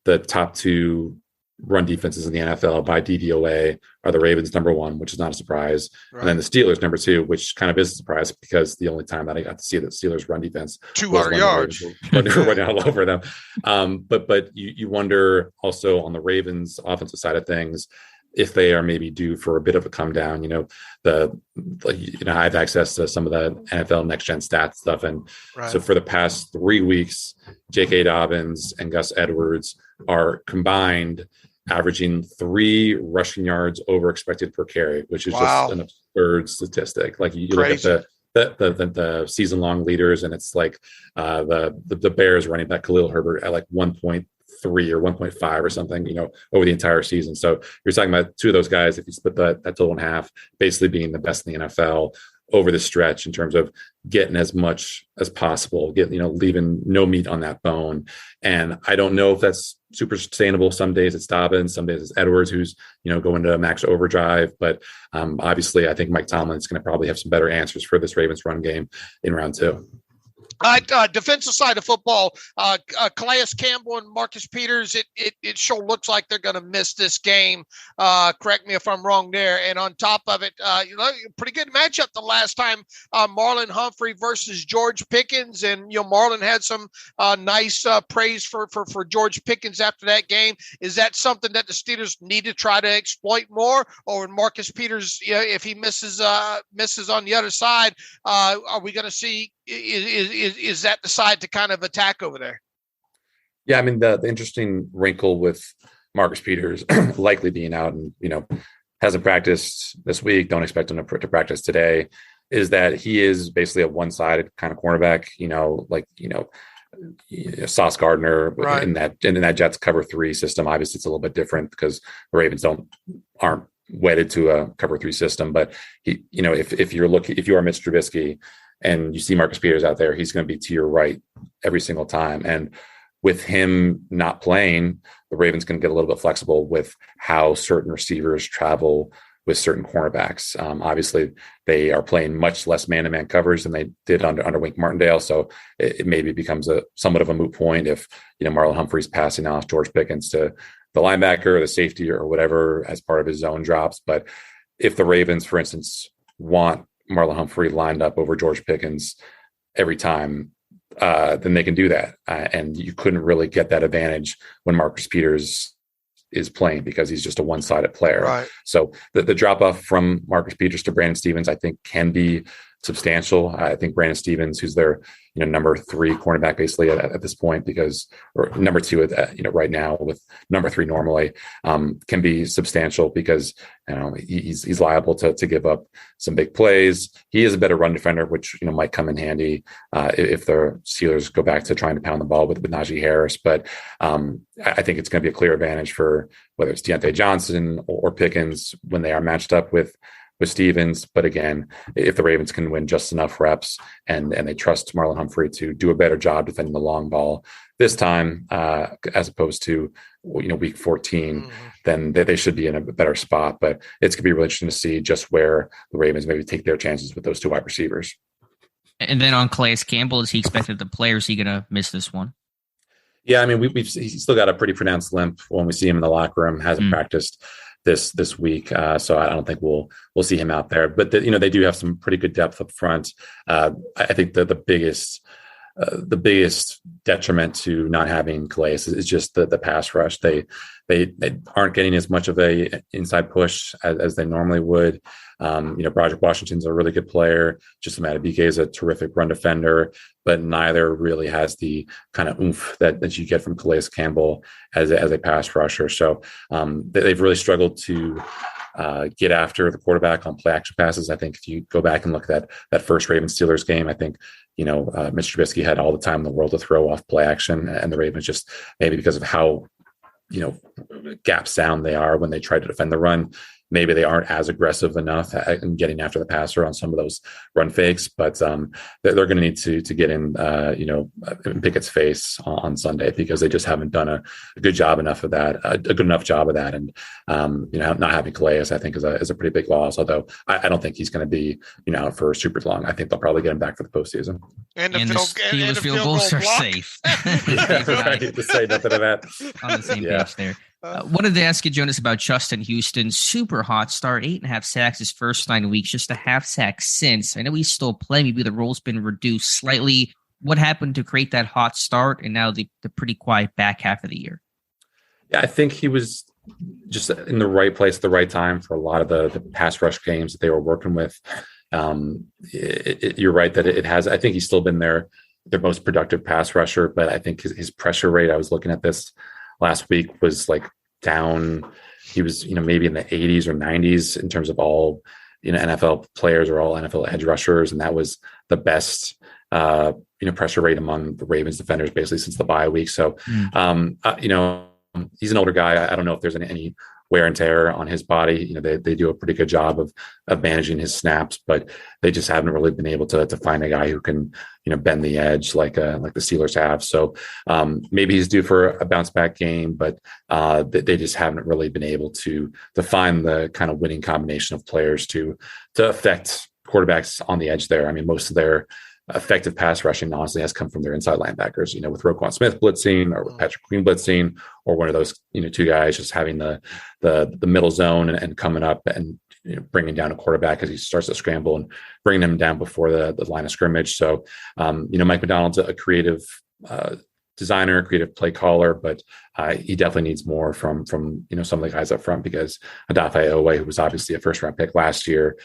the top 2 run defenses in the NFL by DVOA are the Ravens number 1, which is not a surprise, right, and then the Steelers number 2, which kind of is a surprise because the only time that I got to see the Steelers run defense 200 yards running all over them. But you wonder also on the Ravens offensive side of things if they are maybe due for a bit of a come down. I have access to some of the NFL next gen stats stuff, and right, so for the past 3 weeks, J.K. Dobbins and Gus Edwards are combined averaging 3 rushing yards over expected per carry, which is just an absurd statistic. Like you look at the season long leaders, and it's like the Bears running back Khalil Herbert at like 1.3 or 1.5 or something, over the entire season. So you're talking about 2 of those guys, if you split that total in half, basically being the best in the NFL over the stretch in terms of getting as much as possible, leaving no meat on that bone. And I don't know if that's super sustainable. Some days it's Dobbins, some days it's Edwards, who's, going to max overdrive. But obviously I think Mike Tomlin's going to probably have some better answers for this Ravens run game in round 2. Defensive side of football, Calais Campbell and Marcus Peters, it sure looks like they're going to miss this game. Correct me if I'm wrong there. And on top of it, pretty good matchup the last time, Marlon Humphrey versus George Pickens. And, Marlon had some nice praise for George Pickens after that game. Is that something that the Steelers need to try to exploit more? Or when Marcus Peters, if he misses on the other side, are we going to see is that the side to kind of attack over there? Yeah, I mean, the interesting wrinkle with Marcus Peters likely being out and, hasn't practiced this week, don't expect him to practice today, is that he is basically a one-sided kind of cornerback, Sauce Gardner right. in that Jets cover 3 system. Obviously, it's a little bit different because the Ravens aren't wedded to a cover 3 system. But he, if you are Mitch Trubisky and you see Marcus Peters out there, he's going to be to your right every single time. And with him not playing, the Ravens can get a little bit flexible with how certain receivers travel with certain cornerbacks. Obviously, they are playing much less man-to-man coverage than they did under Wink Martindale. So it maybe becomes somewhat of a moot point if Marlon Humphrey's passing off George Pickens to the linebacker or the safety or whatever as part of his zone drops. But if the Ravens, for instance, want Marlon Humphrey lined up over George Pickens every time, then they can do that. And you couldn't really get that advantage when Marcus Peters is playing because he's just a one-sided player. Right. So the drop-off from Marcus Peters to Brandon Stevens, I think, can be substantial. I think Brandon Stevens, who's their number 3 cornerback basically at this point, or number 2 right now with number 3 normally, can be substantial because he's liable to give up some big plays. He is a better run defender, which might come in handy if the Steelers go back to trying to pound the ball with Najee Harris. But I think it's going to be a clear advantage for whether it's Deontay Johnson or Pickens when they are matched up with Stevens. But again, if the Ravens can win just enough reps and they trust Marlon Humphrey to do a better job defending the long ball this time, as opposed to week 14, then they should be in a better spot. But it's going to be really interesting to see just where the Ravens maybe take their chances with those 2 wide receivers. And then on Calais Campbell, is he expected to play or is he going to miss this one? Yeah, I mean, he's still got a pretty pronounced limp when we see him in the locker room. Hasn't practiced this week, so I don't think we'll see him out there. But they do have some pretty good depth up front. I think the biggest detriment to not having Calais is just the pass rush. They aren't getting as much of a inside push as they normally would. Broderick Washington's a really good player. Just Matabike is a terrific run defender, but neither really has the kind of oomph that you get from Calais Campbell as a pass rusher. So they've really struggled to get after the quarterback on play action passes. I think if you go back and look at that first Ravens Steelers game, I think Mitch Trubisky had all the time in the world to throw off play action, and the Ravens just maybe because of how gap sound they are when they try to defend the run, maybe they aren't as aggressive enough in getting after the passer on some of those run fakes, but they're going to need to get in, in Pickett's face on Sunday because they just haven't done a good job enough of that, a good enough job of that. And, not having Calais, I think is a pretty big loss, although I don't think he's going to be, out for super long. I think they'll probably get him back for the postseason. And the Steelers field goals are safe. Yeah, right. To say nothing of that. On the same page there. Wanted to ask you, Jonas, about Justin Houston. Super hot start, 8.5 sacks his first 9 weeks, just a half sack since. I know he's still playing. Maybe the role's been reduced slightly. What happened to create that hot start and now the pretty quiet back half of the year? Yeah, I think he was just in the right place at the right time for a lot of the pass rush games that they were working with. You're right that it has. I think he's still been their most productive pass rusher, but I think his pressure rate, I was looking at this last week, was like down. He was, maybe in the 80s or 90s in terms of all, NFL players or all NFL edge rushers. And that was the best, pressure rate among the Ravens defenders basically since the bye week. So, he's an older guy. I don't know if there's any wear and tear on his body. They do a pretty good job of managing his snaps, but they just haven't really been able to find a guy who can, bend the edge like the Steelers have. So maybe he's due for a bounce back game, but they just haven't really been able to find the kind of winning combination of players to affect quarterbacks on the edge there. I mean, most of their effective pass rushing honestly has come from their inside linebackers, with Roquan Smith blitzing or with Patrick Queen blitzing, or one of those, two guys just having the middle zone and coming up and bringing down a quarterback as he starts to scramble and bringing him down before the line of scrimmage. So, Mike Macdonald's a creative designer, a creative play caller, but he definitely needs more from some of the guys up front, because Adafe Owe, who was obviously a first round pick last year,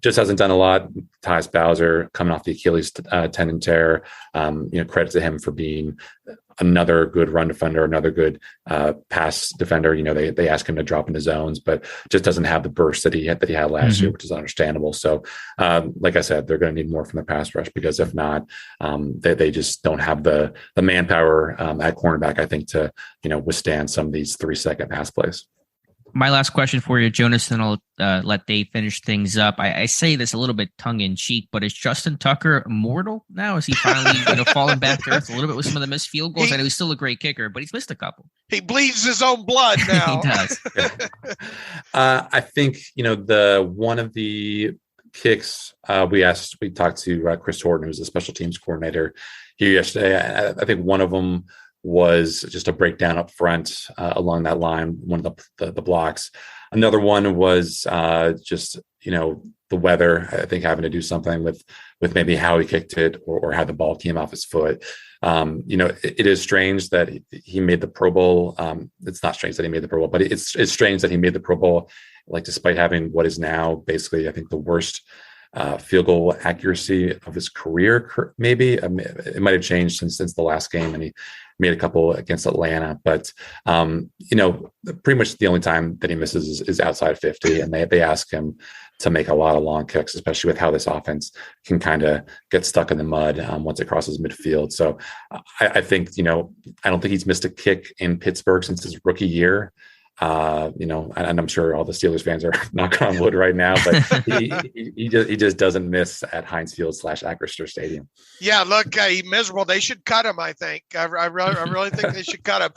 just hasn't done a lot. Tyus Bowser coming off the Achilles tendon tear. Credit to him for being another good run defender, another good pass defender. They ask him to drop into zones, but just doesn't have the burst that he had last year, which is understandable. So, like I said, they're going to need more from the pass rush, because if not, they just don't have the manpower at cornerback, I think, to withstand some of these 3-second pass plays. My last question for you, Jonas, and I'll let Dave finish things up. I say this a little bit tongue-in-cheek, but is Justin Tucker immortal now? Is he finally falling back to earth a little bit with some of the missed field goals? I know he's still a great kicker, but he's missed a couple. He bleeds his own blood now. He does. I think, one of the kicks we talked to Chris Horton, who's a special teams coordinator here yesterday. I think one of them was just a breakdown up front along that line, one of the blocks. Another one was just, the weather, I think, having to do something with maybe how he kicked it or how the ball came off his foot. It is strange that he made the Pro Bowl. It's not strange that he made the Pro Bowl, but it's strange that he made the Pro Bowl, despite having what is now basically, I think, the worst field goal accuracy of his career. Maybe it might have changed since the last game, and he made a couple against Atlanta, but pretty much the only time that he misses is outside 50, and they ask him to make a lot of long kicks, especially with how this offense can kind of get stuck in the mud once it crosses midfield. So I think, I don't think he's missed a kick in Pittsburgh since his rookie year. And I'm sure all the Steelers fans are knocking on wood right now, but he just doesn't miss at Heinz Field / Acrisure Stadium. Yeah, look, he's miserable. They should cut him. I think. I really think they should cut him.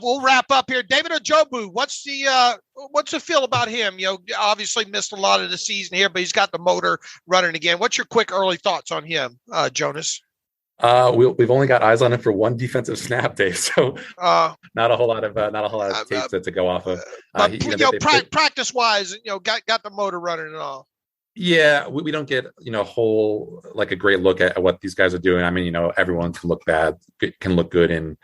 We'll wrap up here. David Ojabo, what's the feel about him? Obviously missed a lot of the season here, but he's got the motor running again. What's your quick early thoughts on him, Jonas? We've only got eyes on him for one defensive snap, Dave. So not a whole lot of tape to go off of. Practice wise, got the motor running and all. Yeah, we don't get a great look at what these guys are doing. I mean, everyone can look good in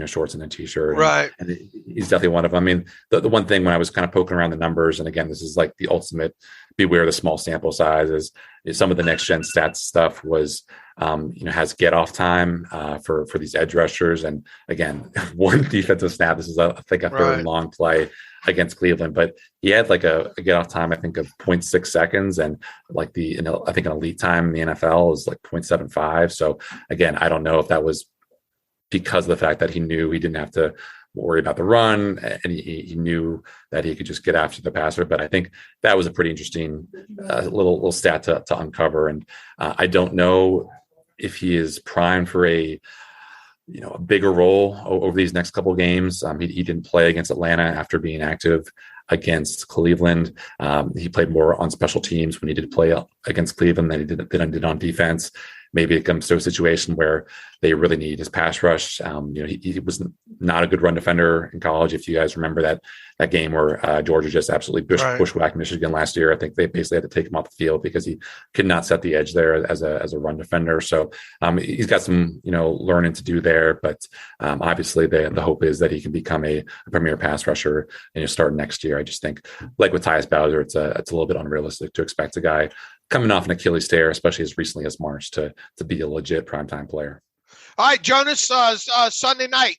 shorts and a t-shirt, right? And he's definitely one of them. I mean, the one thing when I was kind of poking around the numbers, and again, this is like the ultimate beware the small sample size, is some of the next gen stats stuff was has get off time for these edge rushers, and again, one defensive snap. This is I think a third long play against Cleveland, but he had a get off time, I think, of 0.6 seconds, and I think an elite time in the NFL is 0.75. So again, I don't know if that was because of the fact that he knew he didn't have to worry about the run, and he knew that he could just get after the passer. But I think that was a pretty interesting little stat to uncover. And I don't know if he is primed for a bigger role over these next couple of games. He didn't play against Atlanta after being active against Cleveland. He played more on special teams when he did play against Cleveland than he did on defense. Maybe it comes to a situation where they really need his pass rush. He was not a good run defender in college. If you guys remember that game where Georgia just absolutely bushwhacked Michigan last year, I think they basically had to take him off the field because he could not set the edge there as a run defender. So he's got some learning to do there. But obviously the hope is that he can become a premier pass rusher and start next year. I just think, like with Tyus Bowser, it's a little bit unrealistic to expect a guy coming off an Achilles tear, especially as recently as March, to be a legit primetime player. All right, Jonas, Sunday night,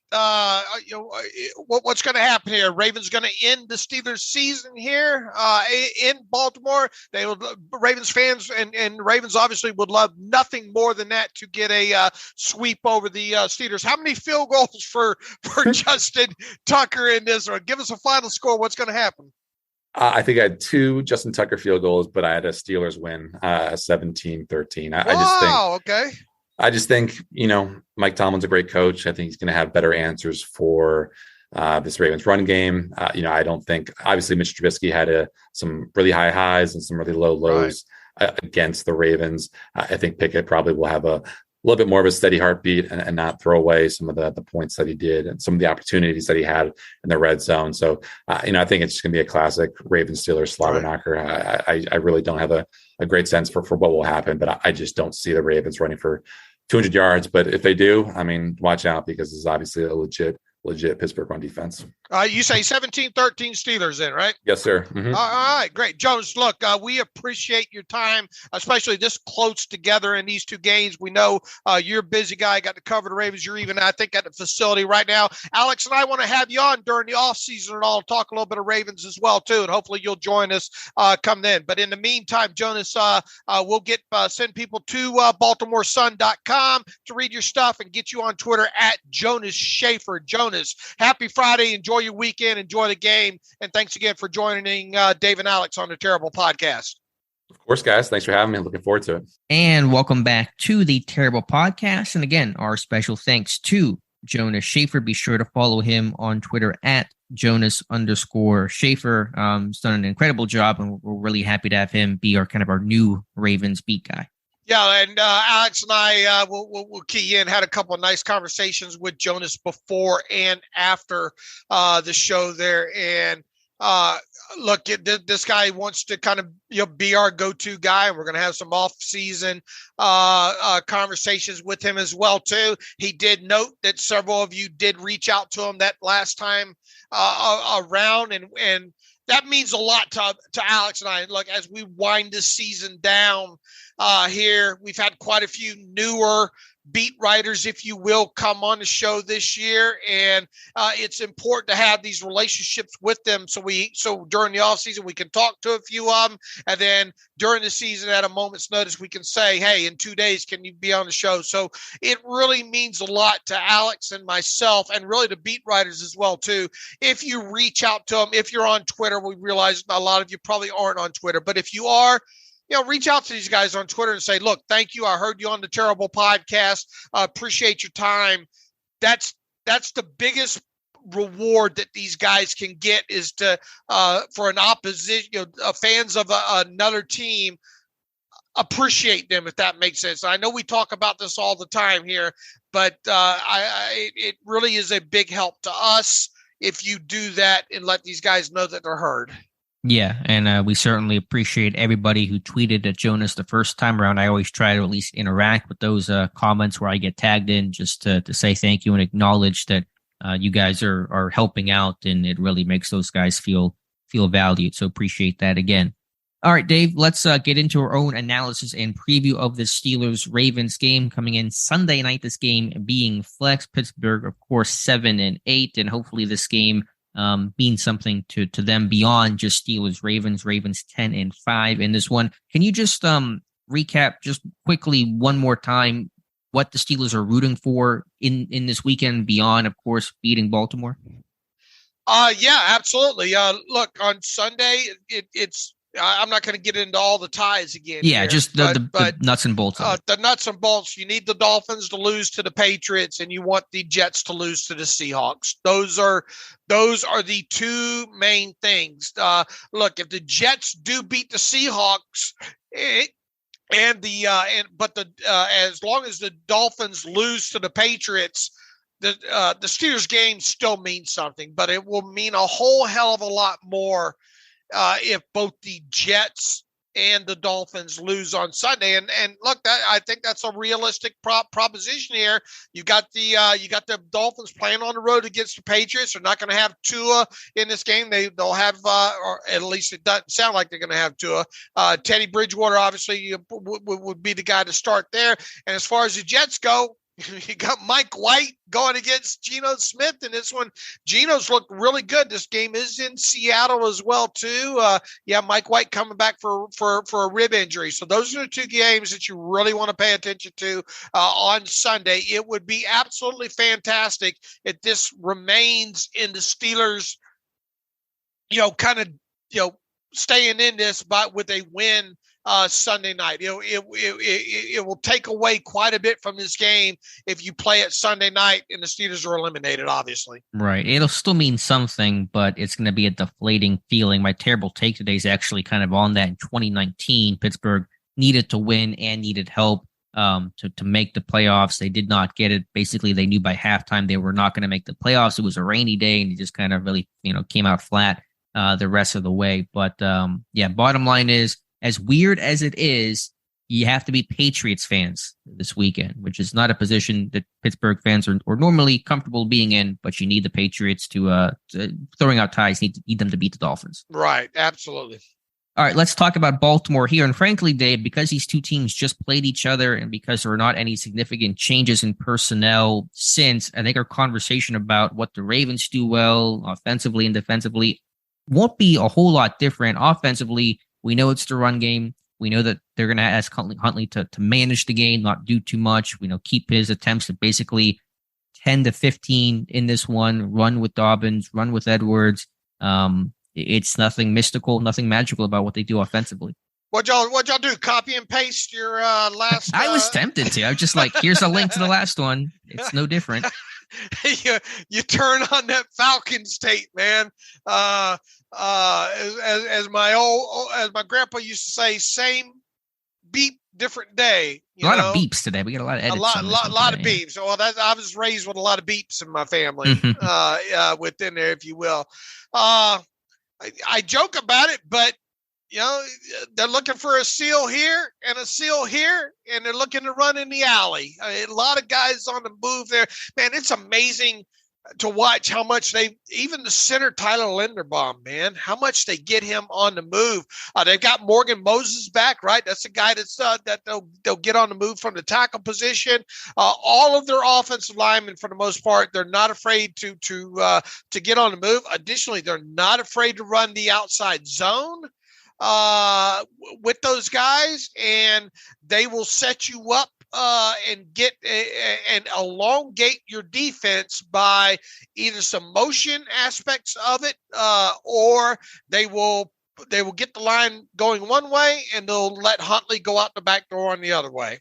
what's going to happen here? Ravens going to end the Steelers season here in Baltimore. Ravens fans and Ravens obviously would love nothing more than that, to get a sweep over the Steelers. How many field goals for Justin Tucker in this? Or give us a final score. What's going to happen? I think I had 2 Justin Tucker field goals, but I had a Steelers win, 17-13. I just think, Mike Tomlin's a great coach. I think he's going to have better answers for this Ravens run game. I don't think, obviously, Mitch Trubisky had some really high highs and some really low lows against the Ravens. I think Pickett probably will have a little bit more of a steady heartbeat and not throw away some of the points that he did and some of the opportunities that he had in the red zone. So, I think it's just going to be a classic Ravens Steelers slobber knocker. I really don't have a great sense for what will happen, but I just don't see the Ravens running for 200 yards. But if they do, I mean, watch out, because this is obviously a legit Pittsburgh run defense. You say 17-13 Steelers in, right? Yes, sir. Mm-hmm. All right, great. Jonas, look, we appreciate your time, especially this close together in these two games. We know you're a busy guy, got to cover the Ravens. You're even, I think, at the facility right now. Alex and I want to have you on during the offseason and all, talk a little bit of Ravens as well, too, and hopefully you'll join us come then. But in the meantime, Jonas, we'll send people to BaltimoreSun.com to read your stuff and get you on Twitter at Jonas Shaffer. Jonas, happy Friday. Enjoy your weekend. Enjoy the game. And thanks again for joining Dave and Alex on the Terrible Podcast. Of course, guys. Thanks for having me. I'm looking forward to it. And welcome back to the Terrible Podcast. And again, our special thanks to Jonas Shaffer. Be sure to follow him on Twitter at Jonas_Shaffer. He's done an incredible job, and we're really happy to have him be our new Ravens beat guy. Yeah, and Alex and I will key in, had a couple of nice conversations with Jonas before and after the show there. And look, this guy wants to kind of be our go-to guy, and we're going to have some off-season conversations with him as well, too. He did note that several of you did reach out to him that last time around, and that means a lot to Alex and I. Look, as we wind this season down here, we've had quite a few newer beat writers, if you will, come on the show this year, and it's important to have these relationships with them. So during the off season, we can talk to a few of them, and then during the season, at a moment's notice, we can say, "Hey, in 2 days, can you be on the show?" So it really means a lot to Alex and myself, and really to beat writers as well too. If you reach out to them, if you're on Twitter, we realize a lot of you probably aren't on Twitter, but if you are, reach out to these guys on Twitter and say, "Look, thank you. I heard you on the Terrible Podcast. Appreciate your time." That's the biggest reward that these guys can get, is to for an opposition, fans of another team, appreciate them, if that makes sense. I know we talk about this all the time here, but it really is a big help to us if you do that and let these guys know that they're heard. Yeah, and we certainly appreciate everybody who tweeted at Jonas the first time around. I always try to at least interact with those comments where I get tagged in, just to say thank you and acknowledge that you guys are helping out, and it really makes those guys feel valued. So appreciate that again. All right, Dave, let's get into our own analysis and preview of the Steelers-Ravens game coming in Sunday night. This game being flex. Pittsburgh, of course, 7-8, and hopefully this game means something to them beyond just Steelers-Ravens. Ravens 10-5 in this one. Can you just recap just quickly one more time what the Steelers are rooting for in this weekend beyond, of course, beating Baltimore? Yeah, absolutely. Look, on Sunday, it's I'm not going to get into all the ties again. Yeah, here, just the nuts and bolts. The nuts and bolts. You need the Dolphins to lose to the Patriots, and you want the Jets to lose to the Seahawks. Those are the two main things. Look, if the Jets do beat the Seahawks, as long as the Dolphins lose to the Patriots, the Steelers game still means something, but it will mean a whole hell of a lot more if both the Jets and the Dolphins lose on Sunday. And look, I think that's a realistic proposition here. You got the Dolphins playing on the road against the Patriots. They're not going to have Tua in this game. They'll have, or at least it doesn't sound like they're going to have Tua. Teddy Bridgewater obviously would be the guy to start there. And as far as the Jets go, you got Mike White going against Geno Smith in this one. Geno's looked really good. This game is in Seattle as well, too. Mike White coming back for a rib injury. So those are the two games that you really want to pay attention to on Sunday. It would be absolutely fantastic if this remains in the Steelers, staying in this, but with a win Sunday night. It will take away quite a bit from this game if you play it Sunday night and the Steelers are eliminated, obviously. Right. It'll still mean something, but it's going to be a deflating feeling. My terrible take today is actually kind of on that. In 2019, Pittsburgh needed to win and needed help to make the playoffs. They did not get it. Basically, they knew by halftime they were not going to make the playoffs. It was a rainy day, and it just kind of really, came out flat the rest of the way. But bottom line is, as weird as it is, you have to be Patriots fans this weekend, which is not a position that Pittsburgh fans are normally comfortable being in, but you need the Patriots to throwing out ties, need them to beat the Dolphins. Right. Absolutely. All right, let's talk about Baltimore here. And frankly, Dave, because these two teams just played each other and because there are not any significant changes in personnel since, I think our conversation about what the Ravens do well offensively and defensively won't be a whole lot different. Offensively, we know it's the run game. We know that they're going to ask Huntley to manage the game, not do too much. Keep his attempts at basically 10 to 15 in this one, run with Dobbins, run with Edwards. It's nothing mystical, nothing magical about what they do offensively. What'd y'all do? Copy and paste your last? I was tempted to. I was just like, here's a link to the last one. It's no different. you turn on that Falcons tape, man. As my grandpa used to say, same beep, different day. A lot of beeps today. We got a lot of edits. A lot of beeps. Well, I was raised with a lot of beeps in my family, within there, if you will. I joke about it, but they're looking for a seal here and a seal here, and they're looking to run in the alley. A lot of guys on the move there. Man, it's amazing to watch how much even the center, Tyler Linderbaum, man, how much they get him on the move. They've got Morgan Moses back, right? That's the guy that they'll get on the move from the tackle position. All of their offensive linemen, for the most part, they're not afraid to get on the move. Additionally, they're not afraid to run the outside zone with those guys, and they will set you up and get and elongate your defense by either some motion aspects of it, or they will get the line going one way and they'll let Huntley go out the back door on the other way.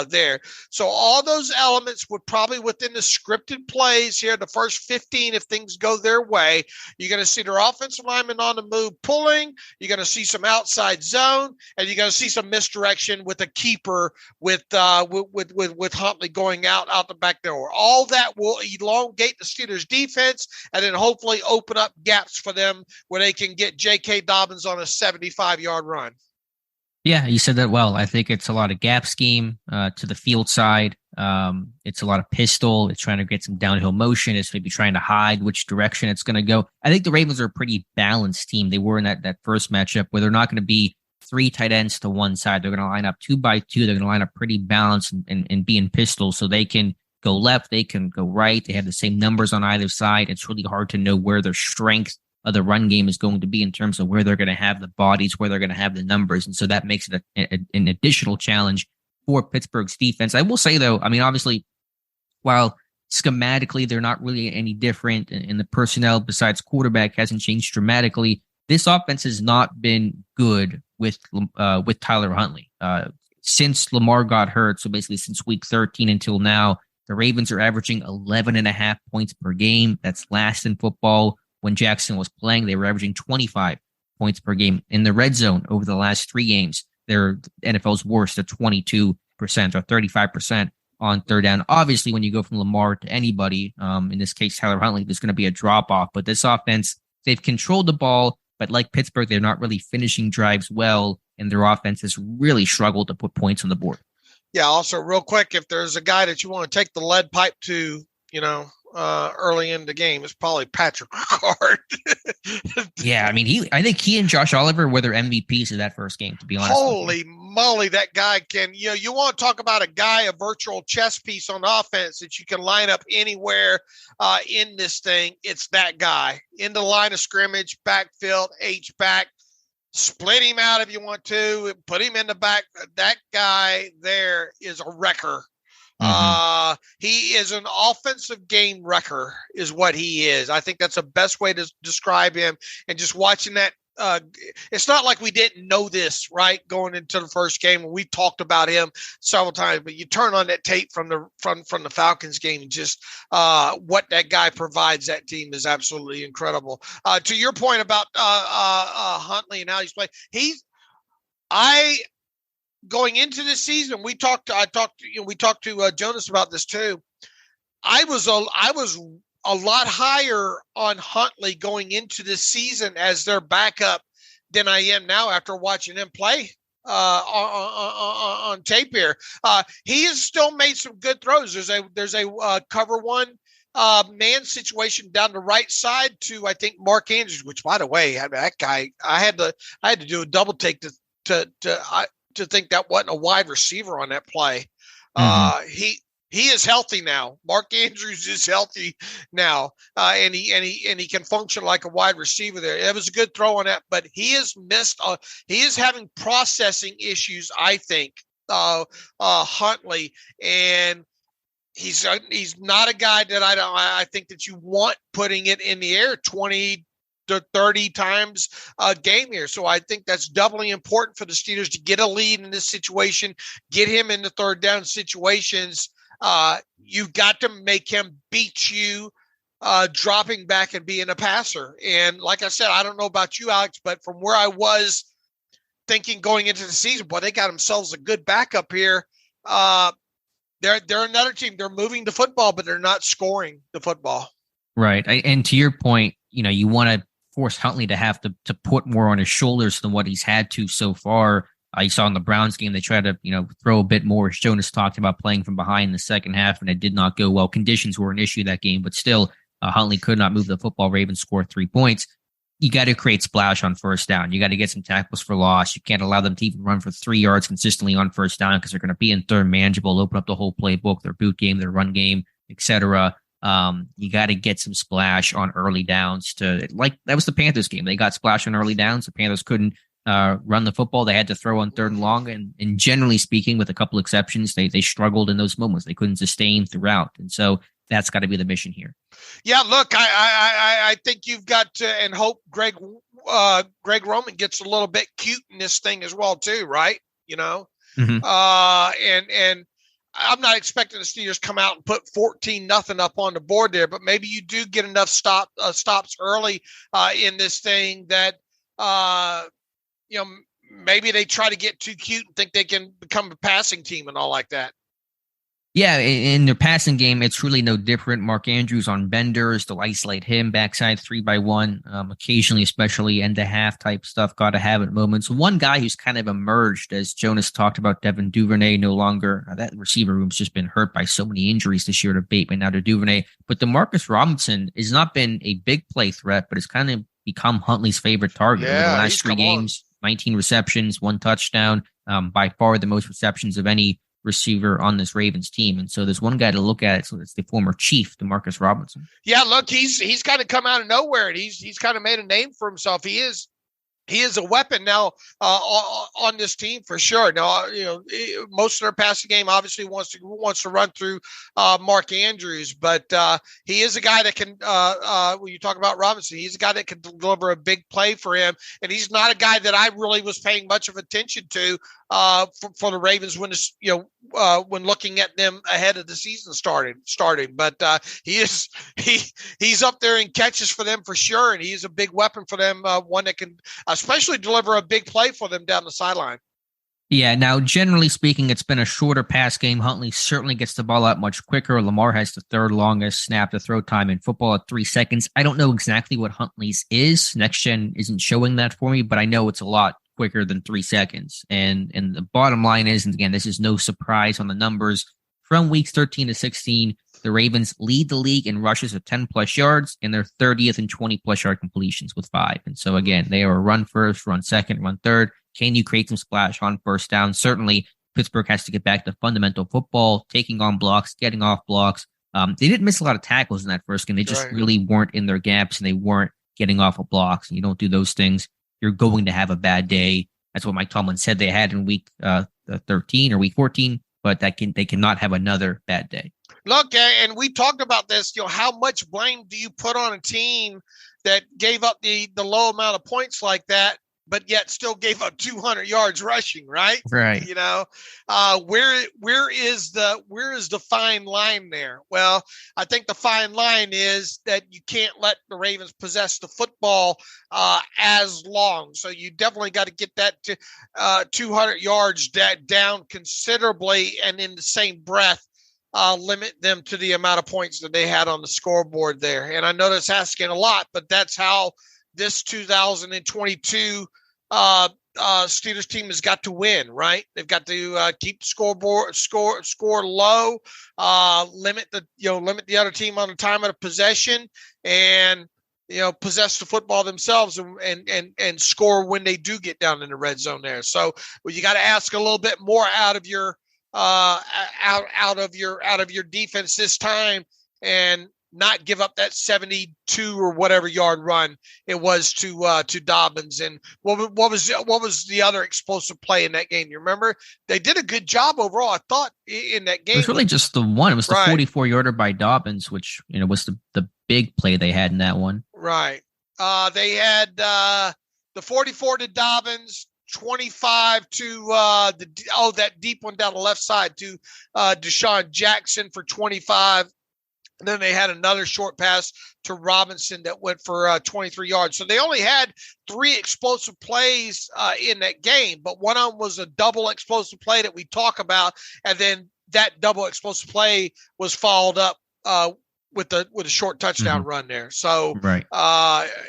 There. So all those elements would probably within the scripted plays here, the first 15, if things go their way, you're going to see their offensive lineman on the move pulling. You're going to see some outside zone, and you're going to see some misdirection with a keeper with Huntley going out the back door. All that will elongate the Steelers defense and then hopefully open up gaps for them where they can get J.K. Dobbins on a 75-yard run. Yeah, you said that well. I think it's a lot of gap scheme to the field side. It's a lot of pistol. It's trying to get some downhill motion. It's maybe trying to hide which direction it's going to go. I think the Ravens are a pretty balanced team. They were in that first matchup where they're not going to be three tight ends to one side. They're going to line up 2 by 2. They're going to line up pretty balanced and be in pistol, so they can go left, they can go right. They have the same numbers on either side. It's really hard to know where their strength of the run game is going to be in terms of where they're going to have the bodies, where they're going to have the numbers. And so that makes it an additional challenge for Pittsburgh's defense. I will say, though, I mean, obviously, while schematically they're not really any different and the personnel besides quarterback hasn't changed dramatically, this offense has not been good with Tyler Huntley. Since Lamar got hurt, so basically since week 13 until now, the Ravens are averaging 11.5 points per game. That's last in football. When Jackson was playing, they were averaging 25 points per game. In the red zone over the last 3 games, they're NFL's worst at 22% or 35% on third down. Obviously, when you go from Lamar to anybody, in this case, Tyler Huntley, there's going to be a drop-off. But this offense, they've controlled the ball, but like Pittsburgh, they're not really finishing drives well, and their offense has really struggled to put points on the board. Yeah, also, real quick, if there's a guy that you want to take the lead pipe to, early in the game, it's probably Patrick Ricard. Yeah, I mean, I think he and Josh Oliver were their MVPs of that first game, to be honest. Holy moly, that guy can, you want to talk about a guy, a virtual chess piece on offense that you can line up anywhere in this thing. It's that guy in the line of scrimmage, backfield, H-back. Split him out if you want to, put him in the back. That guy there is a wrecker. Mm-hmm. He is an offensive game wrecker is what he is. I think that's the best way to describe him. And just watching that, it's not like we didn't know this, right? Going into the first game, and we talked about him several times, but you turn on that tape from the Falcons game, and just what that guy provides that team is absolutely incredible. To your point about Huntley and how he's playing, going into this season, we talked to Jonas about this too. I was a lot higher on Huntley going into this season as their backup than I am now after watching him play on tape here. He has still made some good throws. There's a cover one man situation down the right side to, I think, Mark Andrews, which, by the way, that guy, I had to do a double take to think that wasn't a wide receiver on that play. He is healthy now. Mark Andrews is healthy now, and he can function like a wide receiver there. It was a good throw on that, but he has missed. He is having processing issues, I think, Huntley, and he's not a guy that I think that you want putting it in the air 20 to 30 times a game here. So I think that's doubly important for the Steelers to get a lead in this situation, get him in the third down situations. You've got to make him beat you dropping back and being a passer. And like I said, I don't know about you, Alex, but from where I was thinking going into the season, boy, they got themselves a good backup here. They're another team. They're moving the football, but they're not scoring the football. Right. And to your point, you want to force Huntley to have to put more on his shoulders than what he's had to so far. You saw in the Browns game, they tried to, throw a bit more. As Jonas talked about playing from behind in the second half, and it did not go well. Conditions were an issue that game, but still, Huntley could not move the football. Ravens scored 3 points. You got to create splash on first down. You got to get some tackles for loss. You can't allow them to even run for 3 yards consistently on first down because they're going to be in third manageable, open up the whole playbook, their boot game, their run game, etc. You got to get some splash on early downs that was the Panthers game. They got splash on early downs. The Panthers couldn't run the football. They had to throw on third and long. And generally speaking, with a couple exceptions, they struggled in those moments. They couldn't sustain throughout. And so that's got to be the mission here. Yeah, look, I think you've got to, and hope Greg Roman gets a little bit cute in this thing as well too, right? And I'm not expecting the Steelers come out and put 14-0 up on the board there, but maybe you do get enough stops early in this thing that maybe they try to get too cute and think they can become a passing team and all like that. Yeah, in their passing game, it's really no different. Mark Andrews on benders, they'll isolate him, backside 3x1, occasionally, especially end-to-half type stuff, got to have at moments. One guy who's kind of emerged, as Jonas talked about, Devin Duvernay, no longer. That receiver room's just been hurt by so many injuries this year to Bateman, now to Duvernay. But DeMarcus Robinson has not been a big play threat, but has kind of become Huntley's favorite target over the last 3 games. 19 receptions, 1 touchdown, by far the most receptions of any receiver on this Ravens team. And so there's one guy to look at. So it's the former Chief, DeMarcus Robinson. Yeah, look, he's kind of come out of nowhere, and he's kind of made a name for himself. He is a weapon now on this team for sure. Now, most of their passing game obviously wants to run through Mark Andrews, but he is a guy that can. When you talk about Robinson, he's a guy that can deliver a big play for him, and he's not a guy that I really was paying much of attention to for the Ravens when looking at them ahead of the season starting. But he's up there in catches for them for sure, and he's a big weapon for them. One that can especially deliver a big play for them down the sideline. Yeah, now, generally speaking, it's been a shorter pass game. Huntley certainly gets the ball out much quicker. Lamar has the third longest snap to throw time in football at 3 seconds. I don't know exactly what Huntley's is. Next Gen isn't showing that for me, but I know it's a lot quicker than 3 seconds. And the bottom line is, and again, this is no surprise on the numbers, from weeks 13 to 16, the Ravens lead the league in rushes of 10-plus yards, and they're 30th in 20-plus yard completions with 5. And so, again, they are run first, run second, run third. Can you create some splash on first down? Certainly, Pittsburgh has to get back to fundamental football, taking on blocks, getting off blocks. They didn't miss a lot of tackles in that first game. They just really weren't in their gaps, and they weren't getting off of blocks. And you don't do those things, you're going to have a bad day. That's what Mike Tomlin said they had in week 13 or week 14, but they cannot have another bad day. Look, and we talked about this, how much blame do you put on a team that gave up the low amount of points like that but yet still gave up 200 yards rushing, right? Right. You know, where is the fine line there? Well, I think the fine line is that you can't let the Ravens possess the football as long. So you definitely got to get that to 200 yards down considerably, and in the same breath, limit them to the amount of points that they had on the scoreboard there. And I know that's asking a lot, but that's how this 2022 Steelers team has got to win, right? They've got to keep the score low, limit the other team on the time of possession, and possess the football themselves and score when they do get down in the red zone there. So you got to ask a little bit more out of your defense this time, and not give up that 72 or whatever yard run it was to Dobbins. And what was the other explosive play in that game? You remember? They did a good job overall, I thought, in that game. It was really just the one. It was the 44-yarder by Dobbins, which was the big play they had in that one. Right. They had the 44 to Dobbins, 25 to that deep one down the left side to Deshaun Jackson for 25. And then they had another short pass to Robinson that went for 23 yards. So they only had 3 explosive plays in that game, but one of them was a double explosive play that we talk about, and then that double explosive play was followed up with a short touchdown run there. So, right.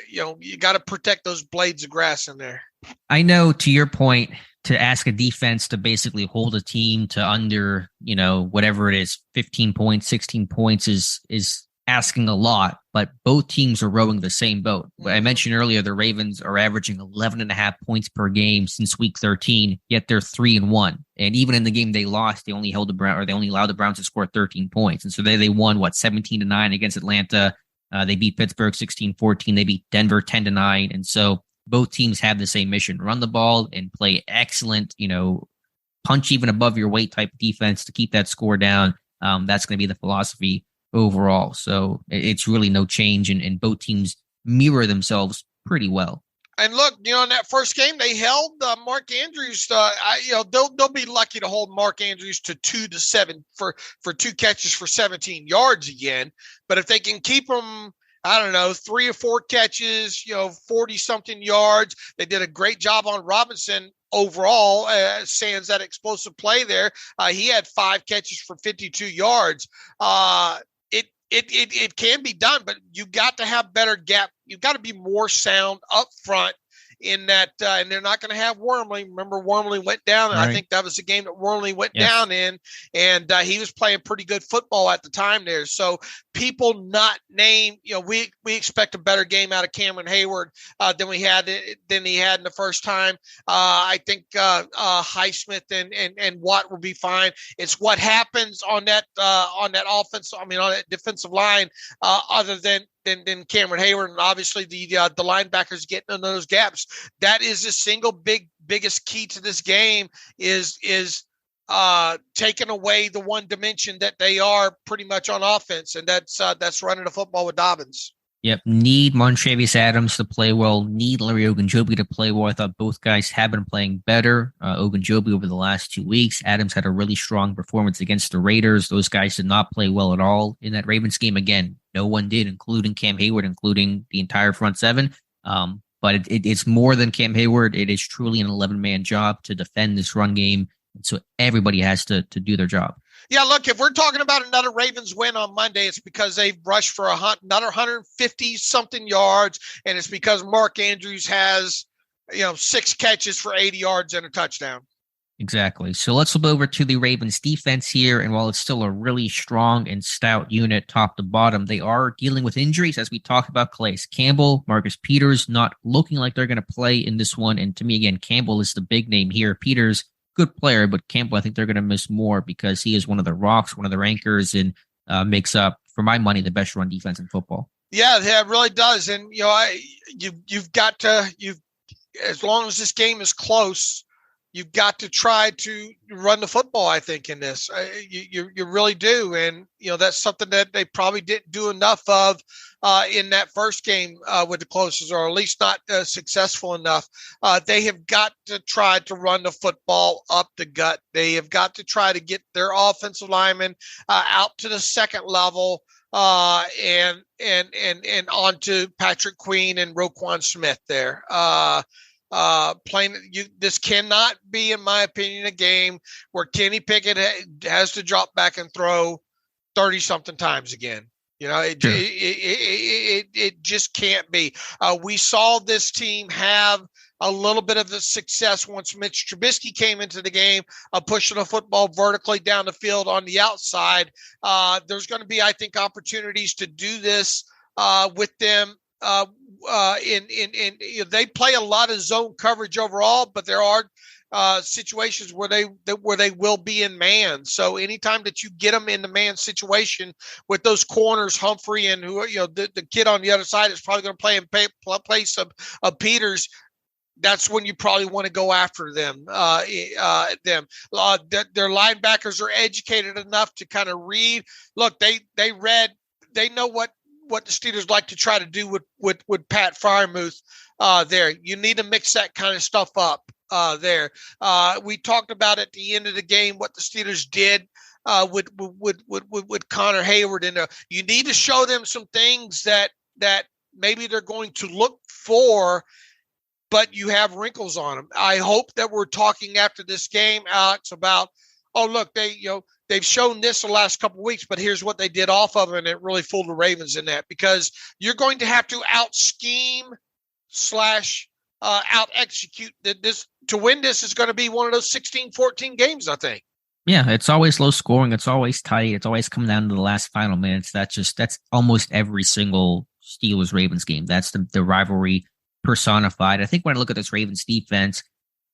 You got to protect those blades of grass in there. I know, to your point, to ask a defense to basically hold a team to under, whatever it is, 15 points, 16 points is asking a lot, but both teams are rowing the same boat. I mentioned earlier, the Ravens are averaging 11.5 points per game since week 13, yet they're 3-1. And even in the game they lost, they only allowed the Browns to score 13 points. And so they won 17-9 against Atlanta. They beat Pittsburgh 16-14. They beat Denver 10-9. And so both teams have the same mission: run the ball and play excellent, punch even above your weight type defense to keep that score down. That's going to be the philosophy overall. So it's really no change, and both teams mirror themselves pretty well. And look, in that first game, they held Mark Andrews. They'll be lucky to hold Mark Andrews to 2-7 for 2 catches for 17 yards again. But if they can keep him, 3 or 4 catches, 40-something yards. They did a great job on Robinson overall, sans that explosive play there. He had 5 catches for 52 yards. It can be done, but you got to have better gap. You've got to be more sound up front in that, and they're not going to have Wormley. Remember, Wormley went down, and right. I think that was the game that Wormley went down in, and he was playing pretty good football at the time there. So people not named, we expect a better game out of Cameron Hayward than he had in the first time. I think Highsmith and Watt will be fine. It's what happens on that offense. on that defensive line, other than Cameron Hayward, and obviously the linebackers getting in those gaps. That is the single biggest key to this game is taking away the one dimension that they are pretty much on offense, and that's running the football with Dobbins. Yep. Need Montravius Adams to play well. Need Larry Ogunjobi to play well. I thought both guys have been playing better. Ogunjobi over the last 2 weeks. Adams had a really strong performance against the Raiders. Those guys did not play well at all in that Ravens game. Again, no one did, including Cam Hayward, including the entire front seven. But it's more than Cam Hayward. It is truly an 11-man job to defend this run game. And so everybody has to do their job. Yeah, look, if we're talking about another Ravens win on Monday, it's because they've rushed for another 150-something yards, and it's because Mark Andrews has, 6 catches for 80 yards and a touchdown. Exactly. So let's flip over to the Ravens defense here. And while it's still a really strong and stout unit top to bottom, they are dealing with injuries, as we talked about. Calais Campbell, Marcus Peters not looking like they're going to play in this one. And to me, again, Campbell is the big name here. Peters, good player, but Campbell, I think they're going to miss more because he is one of the rocks, one of their anchors, and makes up, for my money, the best run defense in football. Yeah, it really does. And, you've got to, as long as this game is close, you've got to try to run the football, I think, in this. You really do. And, that's something that they probably didn't do enough of in that first game with the closest, or at least not successful enough. They have got to try to run the football up the gut. They have got to try to get their offensive linemen out to the second level and onto Patrick Queen and Roquan Smith there. This cannot be, in my opinion, a game where Kenny Pickett has to drop back and throw 30 something times again. It just can't be. We saw this team have a little bit of the success once Mitch Trubisky came into the game, pushing the football vertically down the field on the outside. There's going to be, I think, opportunities to do this with them. They play a lot of zone coverage overall, but there are situations where they will be in man. So anytime that you get them in the man situation with those corners, Humphrey and the kid on the other side is probably going to play in place of Peters. That's when you probably want to go after them. Their linebackers are educated enough to kind of read. Look, they know what the Steelers like to try to do with Pat Freiermuth there. You need to mix that kind of stuff up there. We talked about at the end of the game what the Steelers did with Connor Hayward, and you need to show them some things that maybe they're going to look for, but you have wrinkles on them. I hope that we're talking after this game, Alex, about, oh, look, they've shown this the last couple of weeks, but here's what they did off of it, and it really fooled the Ravens in that, because you're going to have to out-scheme / out-execute this. To win this is going to be one of those 16-14 games, I think. Yeah, it's always low scoring. It's always tight. It's always coming down to the last final minutes. That's almost every single Steelers-Ravens game. That's the rivalry personified. I think when I look at this Ravens defense,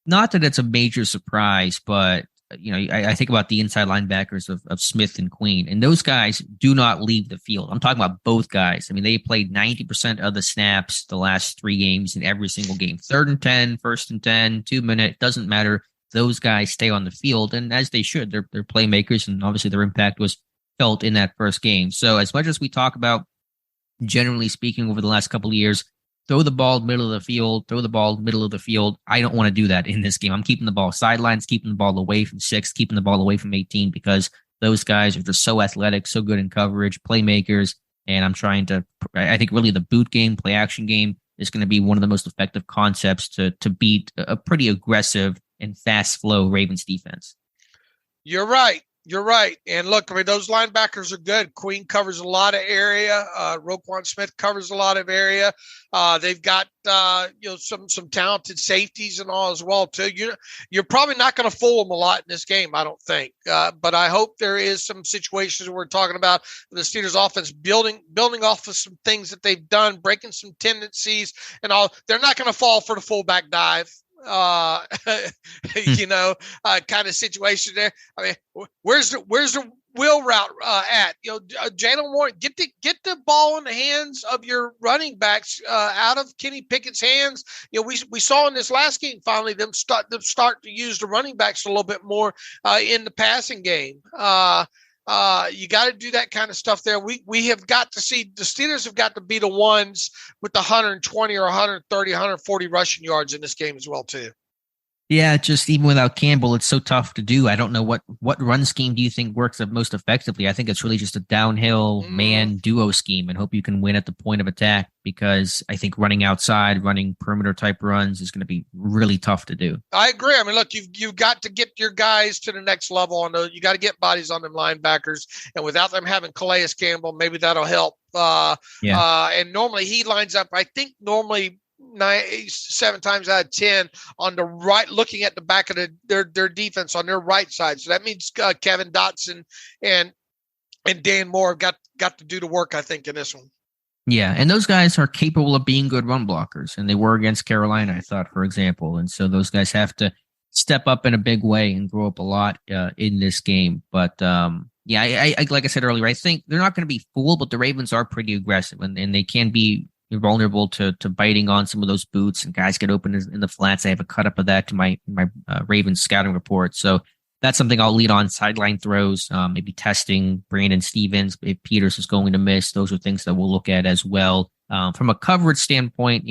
not that it's a major surprise, but I think about the inside linebackers of Smith and Queen, and those guys do not leave the field. I'm talking about both guys. I mean, they played 90% of the snaps the last 3 games in every single game. 3rd and 10, 1st and 10, 2-minute, doesn't matter. Those guys stay on the field, and as they should. They're playmakers, and obviously their impact was felt in that first game. So as much as we talk about, generally speaking, over the last couple of years, throw the ball middle of the field, I don't want to do that in this game. I'm keeping the ball sidelines, keeping the ball away from 6, keeping the ball away from 18, because those guys are just so athletic, so good in coverage, playmakers. And I'm trying to, I think really the boot game, play action game is going to be one of the most effective concepts to beat a pretty aggressive and fast flow Ravens defense. You're right. And look, I mean, those linebackers are good. Queen covers a lot of area. Roquan Smith covers a lot of area. They've got, some talented safeties and all as well, too. You're probably not going to fool them a lot in this game, I don't think. But I hope there is some situations we're talking about the Steelers offense building off of some things that they've done, breaking some tendencies and all. They're not going to fall for the fullback dive. Kind of situation there. I mean, where's the wheel route at? Jalen Warren, get the ball in the hands of your running backs out of Kenny Pickett's hands. We saw in this last game finally them start to use the running backs a little bit more in the passing game. You got to do that kind of stuff there. We have got to see the Steelers have got to be the ones with the 120 or 130, 140 rushing yards in this game as well, too. Yeah, just even without Campbell, it's so tough to do. I don't know what run scheme do you think works the most effectively. I think it's really just a downhill man duo scheme, and hope you can win at the point of attack, because I think running outside, running perimeter type runs is going to be really tough to do. I agree. I mean, look, you've got to get your guys to the next level on those. You got to get bodies on them linebackers, and without them having Calais Campbell, maybe that'll help. And normally he lines up, I think normally 7 times out of 10 on the right, looking at the back of their defense on their right side. So that means Kevin Dotson and Dan Moore have got to do the work, I think, in this one. Yeah, and those guys are capable of being good run blockers, and they were against Carolina, I thought, for example. And so those guys have to step up in a big way and grow up a lot in this game. But I like I said earlier, I think they're not going to be fooled, but the Ravens are pretty aggressive, and they can be you're vulnerable to biting on some of those boots, and guys get open in the flats. I have a cut up of that to my Ravens scouting report. So that's something I'll lead on. Sideline throws, maybe testing Brandon Stevens if Peters is going to miss. Those are things that we'll look at as well. From a coverage standpoint,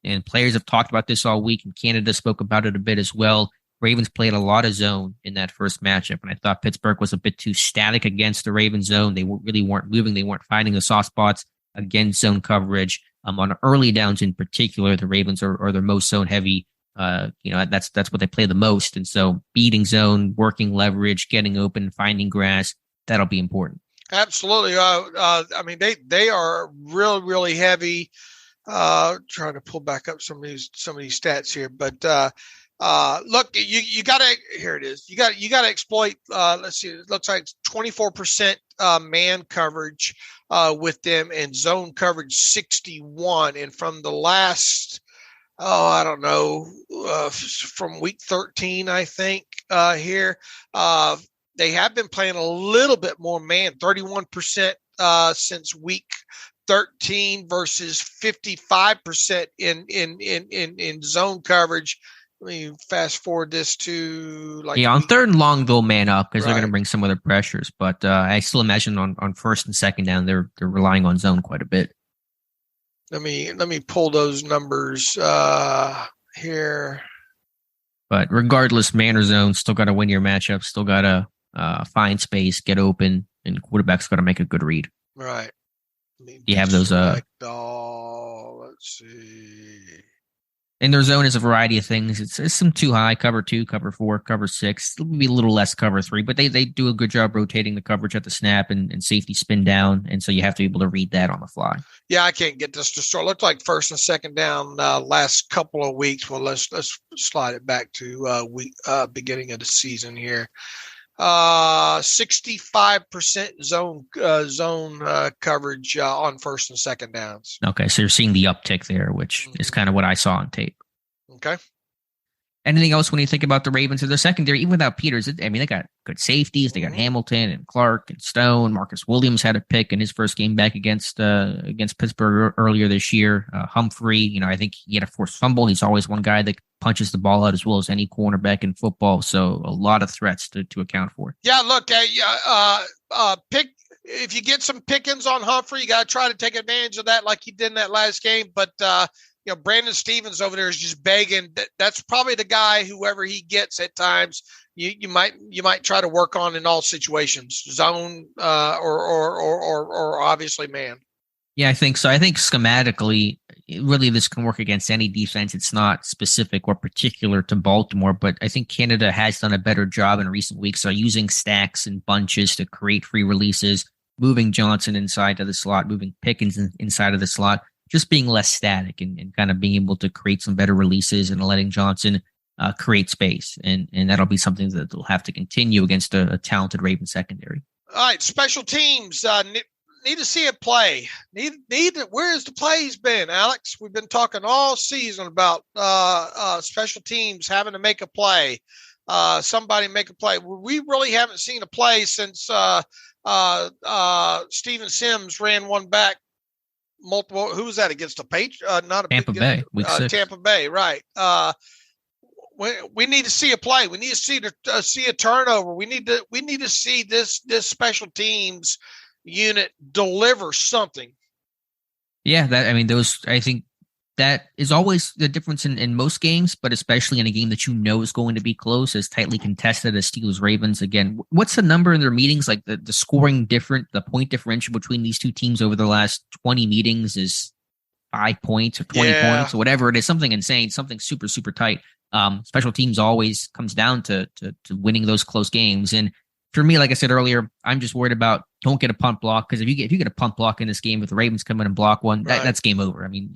and players have talked about this all week, and Canada spoke about it a bit as well. Ravens played a lot of zone in that first matchup, and I thought Pittsburgh was a bit too static against the Ravens zone. They really weren't moving. They weren't finding the soft spots against zone coverage. On early downs in particular, the Ravens are their most zone heavy. That's what they play the most. And so beating zone, working leverage, getting open, finding grass, that'll be important. Absolutely. They are really, really heavy. Trying to pull back up some of these stats here, but look, you gotta, here it is. You gotta exploit, let's see, it looks like 24% man coverage with them, and zone coverage 61. And from the last, I don't know, from week 13, I think, here, they have been playing a little bit more man, 31% since week 13 versus 55% in zone coverage. Let me fast forward this to on third and long, they'll man up because they're going to bring some other pressures. But I still imagine on first and second down, they're relying on zone quite a bit. Let me pull those numbers here. But regardless, man or zone, still got to win your matchup. Still got to find space, get open, and quarterback's got to make a good read. Right. You have those. Let's see. And their zone is a variety of things. It's some too high, cover 2, cover 4, cover 6. It'll be a little less cover 3, but they do a good job rotating the coverage at the snap and safety spin down. And so you have to be able to read that on the fly. Yeah, I can't get this to start. Looked like first and second down last couple of weeks. Well, let's slide it back to beginning of the season here. 65% zone coverage on first and second downs. Okay, so you're seeing the uptick there, which is kind of what I saw on tape. Okay. Anything else when you think about the Ravens or their secondary, even without Peters? They got good safeties. They got Hamilton and Clark and Stone. Marcus Williams had a pick in his first game back against Pittsburgh earlier this year. Humphrey, I think he had a forced fumble. He's always one guy that punches the ball out as well as any cornerback in football. So a lot of threats to account for. Yeah, look, pick if you get some pickings on Humphrey, you got to try to take advantage of that like he did in that last game. But Brandon Stevens over there is just begging. That's probably the guy, whoever he gets at times, you might try to work on in all situations, zone or obviously man. Yeah, I think so. I think schematically, really this can work against any defense. It's not specific or particular to Baltimore, but I think Canada has done a better job in recent weeks of using stacks and bunches to create free releases, moving Johnson inside of the slot, moving Pickens inside of the slot, just being less static and kind of being able to create some better releases and letting Johnson create space. And that'll be something that they'll have to continue against a talented Ravens secondary. All right, special teams. Need to see it play. Where's the plays been, Alex? We've been talking all season about special teams having to make a play. Somebody make a play. We really haven't seen a play since Steven Sims ran one back multiple. Who was that against the Patriots? Tampa Bay. Tampa Bay, right? We need to see a play. We need to see a turnover. We need to see this special teams unit deliver something. Yeah, I think that is always the difference in most games, but especially in a game that is going to be close, as tightly contested as Steelers Ravens. Again, what's the number in their meetings? Like the scoring the point differential between these two teams over the last 20 meetings is 5 points or 20 points or whatever it is, something insane, something super, super tight. Special teams always comes down to winning those close games. And for me, like I said earlier, I'm just worried about don't get a punt block, because if you get a punt block in this game, if the Ravens come in and block one, that's game over. I mean,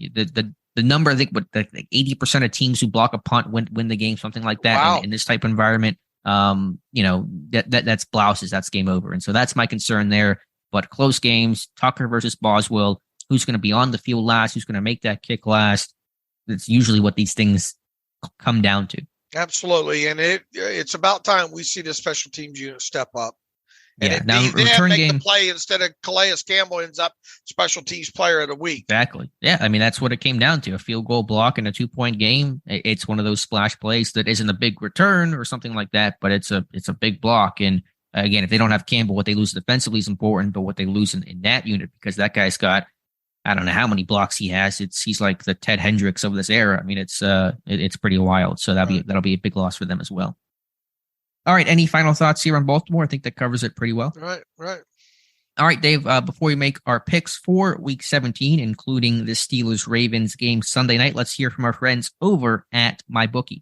the number, I think, what 80% of teams who block a punt win the game, something like that. Wow. In this type of environment, that's blouses. That's game over. And so that's my concern there. But close games, Tucker versus Boswell, who's going to be on the field last, who's going to make that kick last. That's usually what these things come down to. Absolutely. And it's about time we see the special teams unit step up. And Yeah. it Now, be them return make game. the play instead of Calais Campbell ends up special teams player of the week. Exactly. Yeah. I mean, that's what it came down to, a field goal block in a 2-point game. It's one of those splash plays that isn't a big return or something like that, but it's a big block. And again, if they don't have Campbell, what they lose defensively is important, but what they lose in that unit, because that guy's got, I don't know how many blocks he has. He's like the Ted Hendricks of this era. I mean, it's pretty wild. So that'll be a big loss for them as well. All right. Any final thoughts here on Baltimore? I think that covers it pretty well. Right. All right, Dave, before we make our picks for Week 17, including the Steelers-Ravens game Sunday night, let's hear from our friends over at MyBookie.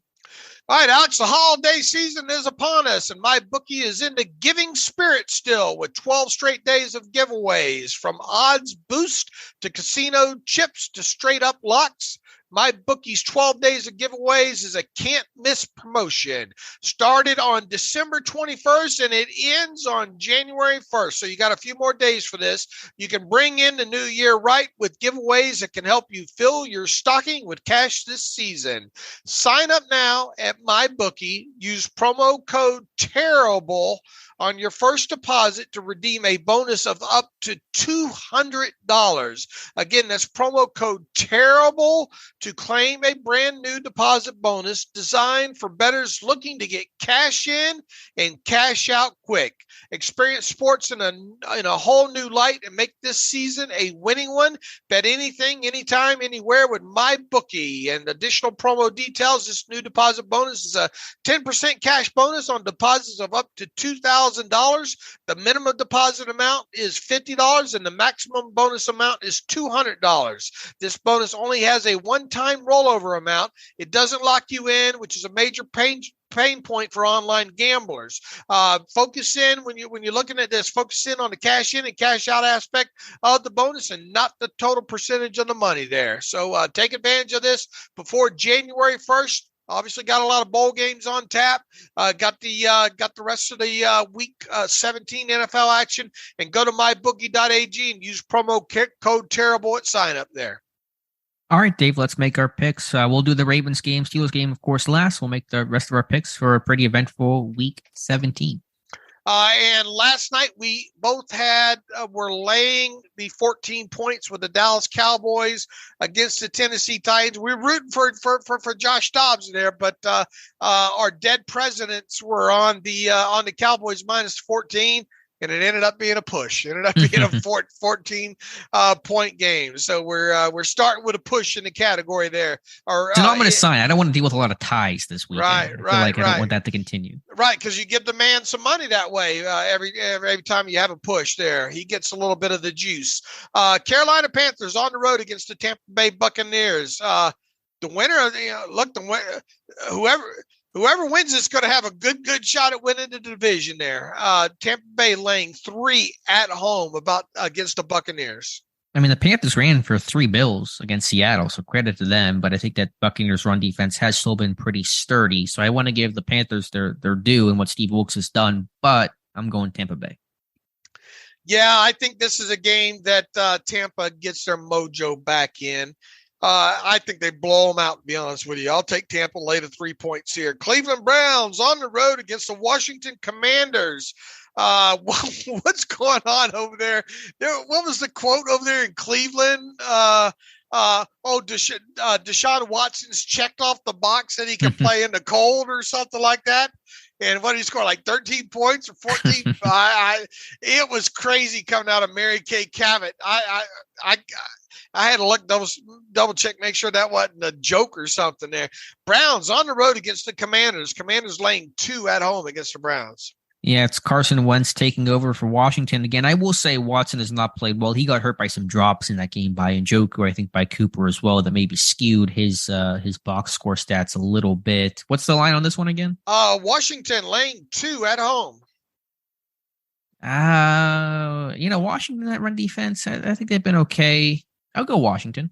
All right, Alex, the holiday season is upon us, and MyBookie is in the giving spirit still with 12 straight days of giveaways, from odds boost to casino chips to straight-up locks. MyBookie's 12 days of giveaways is a can't-miss promotion. Started on December 21st, and it ends on January 1st. So you got a few more days for this. You can bring in the new year right with giveaways that can help you fill your stocking with cash this season. Sign up now at MyBookie. Use promo code TERRIBLE on your first deposit to redeem a bonus of up to $200. Again, that's promo code TERRIBLE to claim a brand new deposit bonus designed for bettors looking to get cash in and cash out quick. Experience sports in a whole new light and make this season a winning one. Bet anything, anytime, anywhere with MyBookie. And additional promo details, this new deposit bonus is a 10% cash bonus on deposits of up to $2,000. The minimum deposit amount is $50 and the maximum bonus amount is $200. This bonus only has a one-time rollover amount. It doesn't lock you in, which is a major pain point for online gamblers. Focus in when you're looking at this. Focus in on the cash in and cash out aspect of the bonus and not the total percentage of the money there. So take advantage of this before January 1st. Obviously, got a lot of bowl games on tap. Got the rest of the week 17 NFL action. And go to mybookie.ag and use promo code TERRIBLE at sign up there. All right, Dave, let's make our picks. We'll do the Ravens game, Steelers game, of course, last. We'll make the rest of our picks for a pretty eventful Week 17. And last night we both were laying the 14 points with the Dallas Cowboys against the Tennessee Titans. We're rooting for Josh Dobbs there, but our dead presidents were on the Cowboys minus 14. And it ended up being a push. It ended up being a 14 point game. So we're starting with a push in the category there. It's an ominous sign. I don't want to deal with a lot of ties this weekend. Right. I don't want that to continue. Right, because you give the man some money that way. Every time you have a push there, he gets a little bit of the juice. Carolina Panthers on the road against the Tampa Bay Buccaneers. The winner, Whoever wins is going to have a good shot at winning the division there. Tampa Bay laying 3 at home against the Buccaneers. I mean, the Panthers ran for 3 bills against Seattle, so credit to them. But I think that Buccaneers' run defense has still been pretty sturdy. So I want to give the Panthers their due in what Steve Wilkes has done, but I'm going Tampa Bay. Yeah, I think this is a game that Tampa gets their mojo back in. I think they blow them out, to be honest with you. I'll take Tampa, lay the 3 points here. Cleveland Browns on the road against the Washington Commanders. What's going on over there? What was the quote over there in Cleveland? Deshaun Watson's checked off the box that he can play in the cold or something like that. And what did he score, like 13 points or 14? It was crazy coming out of Mary Kay Cabot. I had to look, double check, make sure that wasn't a joke or something there. Browns on the road against the Commanders. Commanders laying 2 at home against the Browns. Yeah, it's Carson Wentz taking over for Washington. Again, I will say Watson has not played well. He got hurt by some drops in that game by Njoku, I think by Cooper as well, that maybe skewed his box score stats a little bit. What's the line on this one again? Washington laying 2 at home. Washington, that run defense, I think they've been okay. I'll go Washington.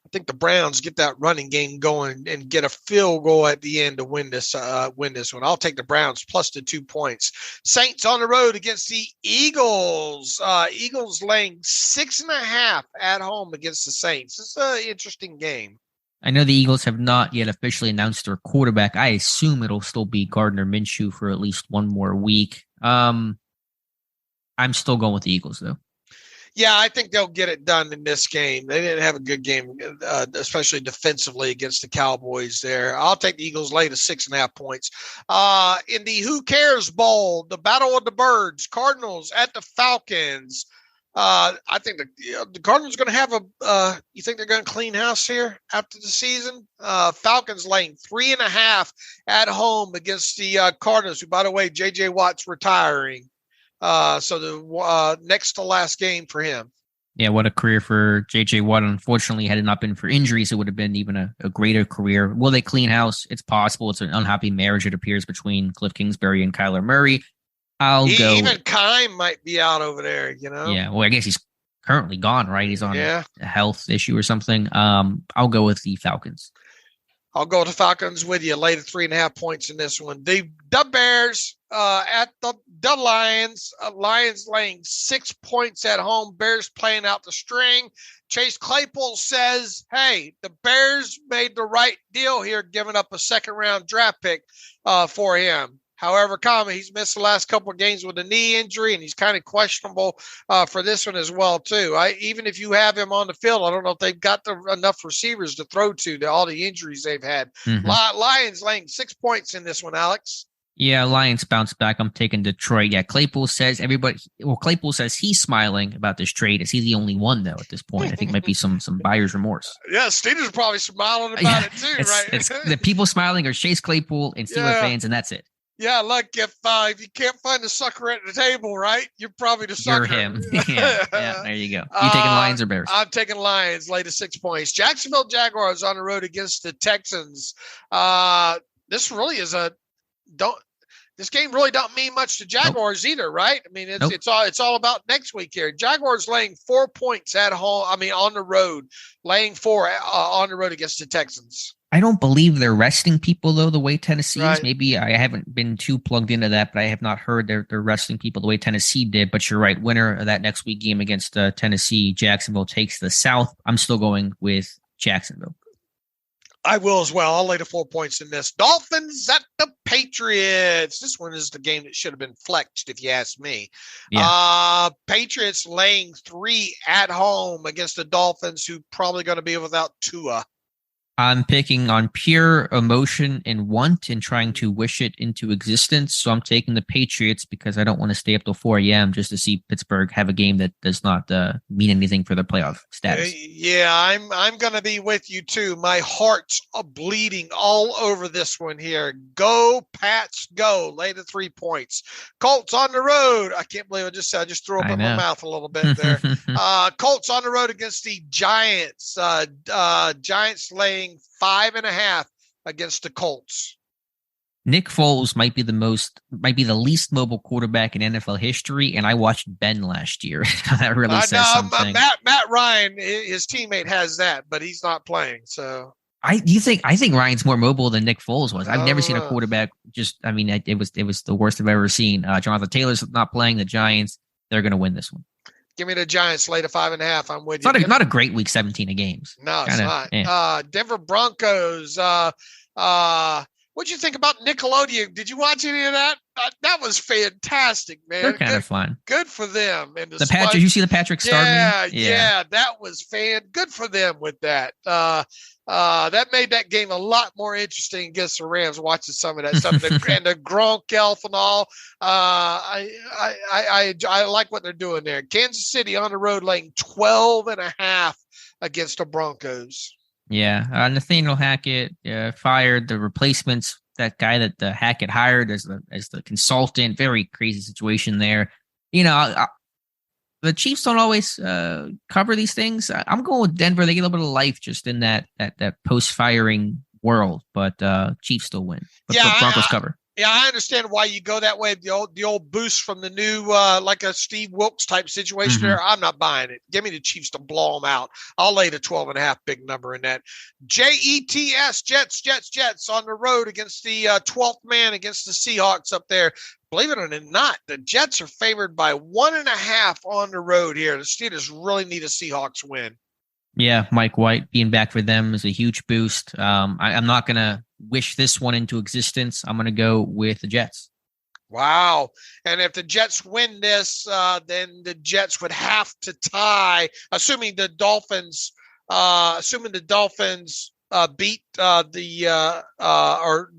I think the Browns get that running game going and get a field goal at the end to win this one. I'll take the Browns plus the 2 points. Saints on the road against the Eagles. Eagles laying 6.5 at home against the Saints. It's an interesting game. I know the Eagles have not yet officially announced their quarterback. I assume it'll still be Gardner Minshew for at least one more week. I'm still going with the Eagles, though. Yeah, I think they'll get it done in this game. They didn't have a good game, especially defensively against the Cowboys there. I'll take the Eagles late of 6.5 points. In the Who Cares Bowl, the Battle of the Birds, Cardinals at the Falcons. I think the Cardinals are going to have you think they're going to clean house here after the season? Falcons laying 3.5 at home against the Cardinals, who, by the way, J.J. Watt's retiring. So the next to last game for him. Yeah, what a career for J.J. Watt. Unfortunately, had it not been for injuries, it would have been even a greater career. Will they clean house? It's possible. It's an unhappy marriage, it appears, between Cliff Kingsbury and Kyler Murray. Even Kime might be out over there, you know? Yeah, well, I guess he's currently gone, right? He's on a health issue or something. I'll go with the Falcons. I'll go to Falcons with you. Later 3.5 points in this one. The Bears at the Lions. Lions laying 6 points at home. Bears playing out the string. Chase Claypool says, hey, the Bears made the right deal here, giving up a second-round draft pick for him. However, he's missed the last couple of games with a knee injury, and he's kind of questionable for this one as well, too. Even if you have him on the field, I don't know if they've got enough receivers to throw to all the injuries they've had. Mm-hmm. Lions laying 6 points in this one, Alex. Yeah, Lions bounce back. I'm taking Detroit. Yeah, Claypool says he's smiling about this trade. Is he the only one, though, at this point? I think it might be some buyer's remorse. Yeah, Steelers are probably smiling about it, too, right? It's the people smiling are Chase Claypool and Steelers fans, and that's it. Yeah, look, if you can't find the sucker at the table, right, you're probably the sucker. You're him. yeah, there you go. You taking Lions or Bears? I'm taking Lions, late of 6 points. Jacksonville Jaguars on the road against the Texans. This really is this game really don't mean much to Jaguars either, right? I mean, it's all about next week here. Jaguars laying 4 points at home. I mean, on the road, laying 4 on the road against the Texans. I don't believe they're resting people, though, the way Tennessee is. Maybe I haven't been too plugged into that, but I have not heard they're resting people the way Tennessee did. But you're right. Winner of that next week game against Tennessee, Jacksonville takes the South. I'm still going with Jacksonville. I will as well. I'll lay the 4 points in this. Dolphins at the Patriots. This one is the game that should have been flexed, if you ask me. Yeah. Patriots laying 3 at home against the Dolphins, who probably going to be without Tua. I'm picking on pure emotion and want and trying to wish it into existence. So I'm taking the Patriots because I don't want to stay up till 4 a.m. just to see Pittsburgh have a game that does not mean anything for their playoff status. Yeah, I'm going to be with you too. My heart's bleeding all over this one here. Go Pats, go. Lay the 3 points. Colts on the road. I can't believe I just threw up in my mouth a little bit there. Colts on the road against the Giants. Giants laying 5.5 against the Colts. Nick Foles might be the least mobile quarterback in NFL history, and I watched Ben last year. That really says something. Matt Ryan, his teammate, has that, but he's not playing. So I think Ryan's more mobile than Nick Foles was. I've never seen a quarterback it was the worst I've ever seen. Jonathan Taylor's not playing. The Giants, they're going to win this one. Give me the Giants late of 5.5. I'm with you. It's not a great week 17 of games. No, it's not. Yeah. Denver Broncos. What'd you think about Nickelodeon? Did you watch any of that? That was fantastic, man. They're kind of fun. Good for them. And did you see the Patrick Star? Yeah, that was good for them with that. That made that game a lot more interesting against the Rams. Watching some of that stuff and the Gronk elf and all. I like what they're doing there. Kansas City on the road laying 12.5 against the Broncos. Yeah, Nathaniel Hackett fired. The replacements, that guy that the Hackett hired as the consultant. Very crazy situation there. You know, the Chiefs don't always cover these things. I'm going with Denver. They get a little bit of life just in that post-firing world, but Chiefs still win. But Broncos cover. Yeah, I understand why you go that way. The old boost from the new, like a Steve Wilkes type situation there. I'm not buying it. Give me the Chiefs to blow them out. I'll lay the 12.5 big number in that. Jets, Jets on the road against the 12th man against the Seahawks up there. Believe it or not, the Jets are favored by 1.5 on the road here. The Steelers really need a Seahawks win. Yeah, Mike White being back for them is a huge boost. I'm not going to wish this one into existence. I'm going to go with the Jets. Wow. And if the Jets win this, then the Jets would have to tie, assuming the Dolphins beat or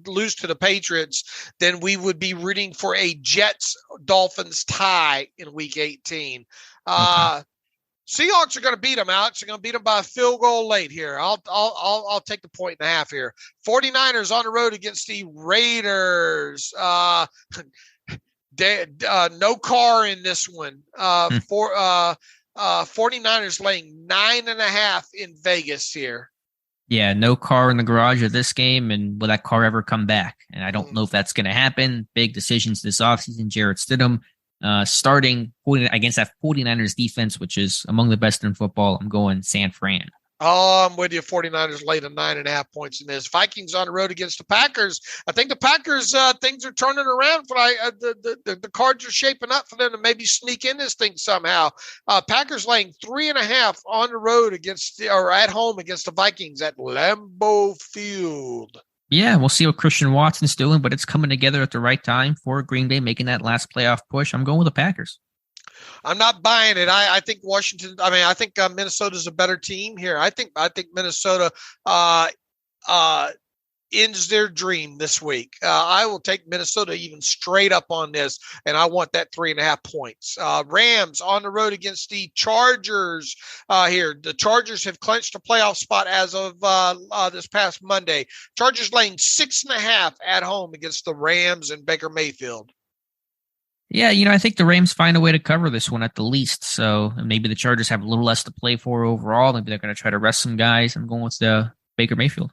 lose to the Patriots, then we would be rooting for a Jets Dolphins tie in week 18. Okay. Seahawks are going to beat them, Alex. They're going to beat them by a field goal late here. I'll take the 1.5 here. 49ers on the road against the Raiders. No car in this one. 49ers laying 9.5 in Vegas here. Yeah, no car in the garage of this game, and will that car ever come back? And I don't know if that's going to happen. Big decisions this offseason. Jarrett Stidham starting against that 49ers defense, which is among the best in football. I'm going San Fran. Oh, I'm with you. 49ers laid a 9.5 points in this. Vikings on the road against the Packers. I think the Packers, things are turning around. The cards are shaping up for them to maybe sneak in this thing somehow. Packers laying 3.5 on the road at home against the Vikings at Lambeau Field. Yeah, we'll see what Christian Watson's doing, but it's coming together at the right time for Green Bay making that last playoff push. I'm going with the Packers. I'm not buying it. I think I think Minnesota's a better team here. I think Minnesota ends their dream this week. I will take Minnesota even straight up on this, and I want that 3.5 points. Rams on the road against the Chargers here. The Chargers have clinched a playoff spot as of this past Monday. Chargers laying 6.5 at home against the Rams and Baker Mayfield. Yeah, I think the Rams find a way to cover this one at the least. So maybe the Chargers have a little less to play for overall. Maybe they're going to try to rest some guys. I'm going with the Baker Mayfield.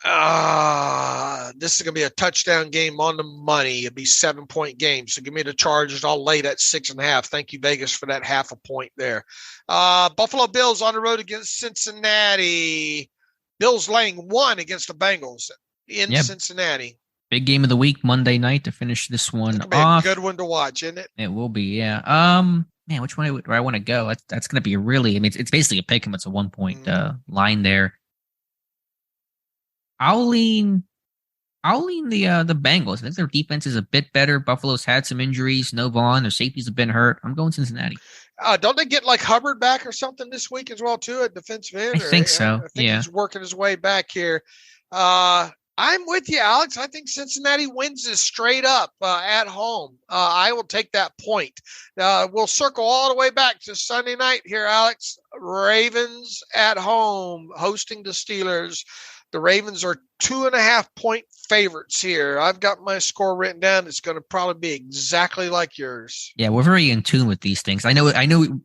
This is going to be a touchdown game on the money. It'll be 7-point game. So give me the Chargers. I'll lay that 6.5. Thank you, Vegas, for that 0.5 point there. Buffalo Bills on the road against Cincinnati. Bills laying 1 against the Bengals in Cincinnati. Big game of the week, Monday night to finish this one It'll be off. a good one to watch, isn't it? It will be, yeah. Man, which one do I want to go? That's going to be it's basically a pick 'em. It's a 1-point line there. I'll lean the Bengals. I think their defense is a bit better. Buffalo's had some injuries. No Vaughn. Their safeties have been hurt. I'm going Cincinnati. Don't they get like Hubbard back or something this week as well too at defensive end? I think so. I think he's working his way back here. I'm with you, Alex. I think Cincinnati wins this straight up at home. I will take that point. We'll circle all the way back to Sunday night here, Alex. Ravens at home hosting the Steelers. The Ravens are 2.5-point favorites here. I've got my score written down. It's going to probably be exactly like yours. Yeah, we're very in tune with these things. I know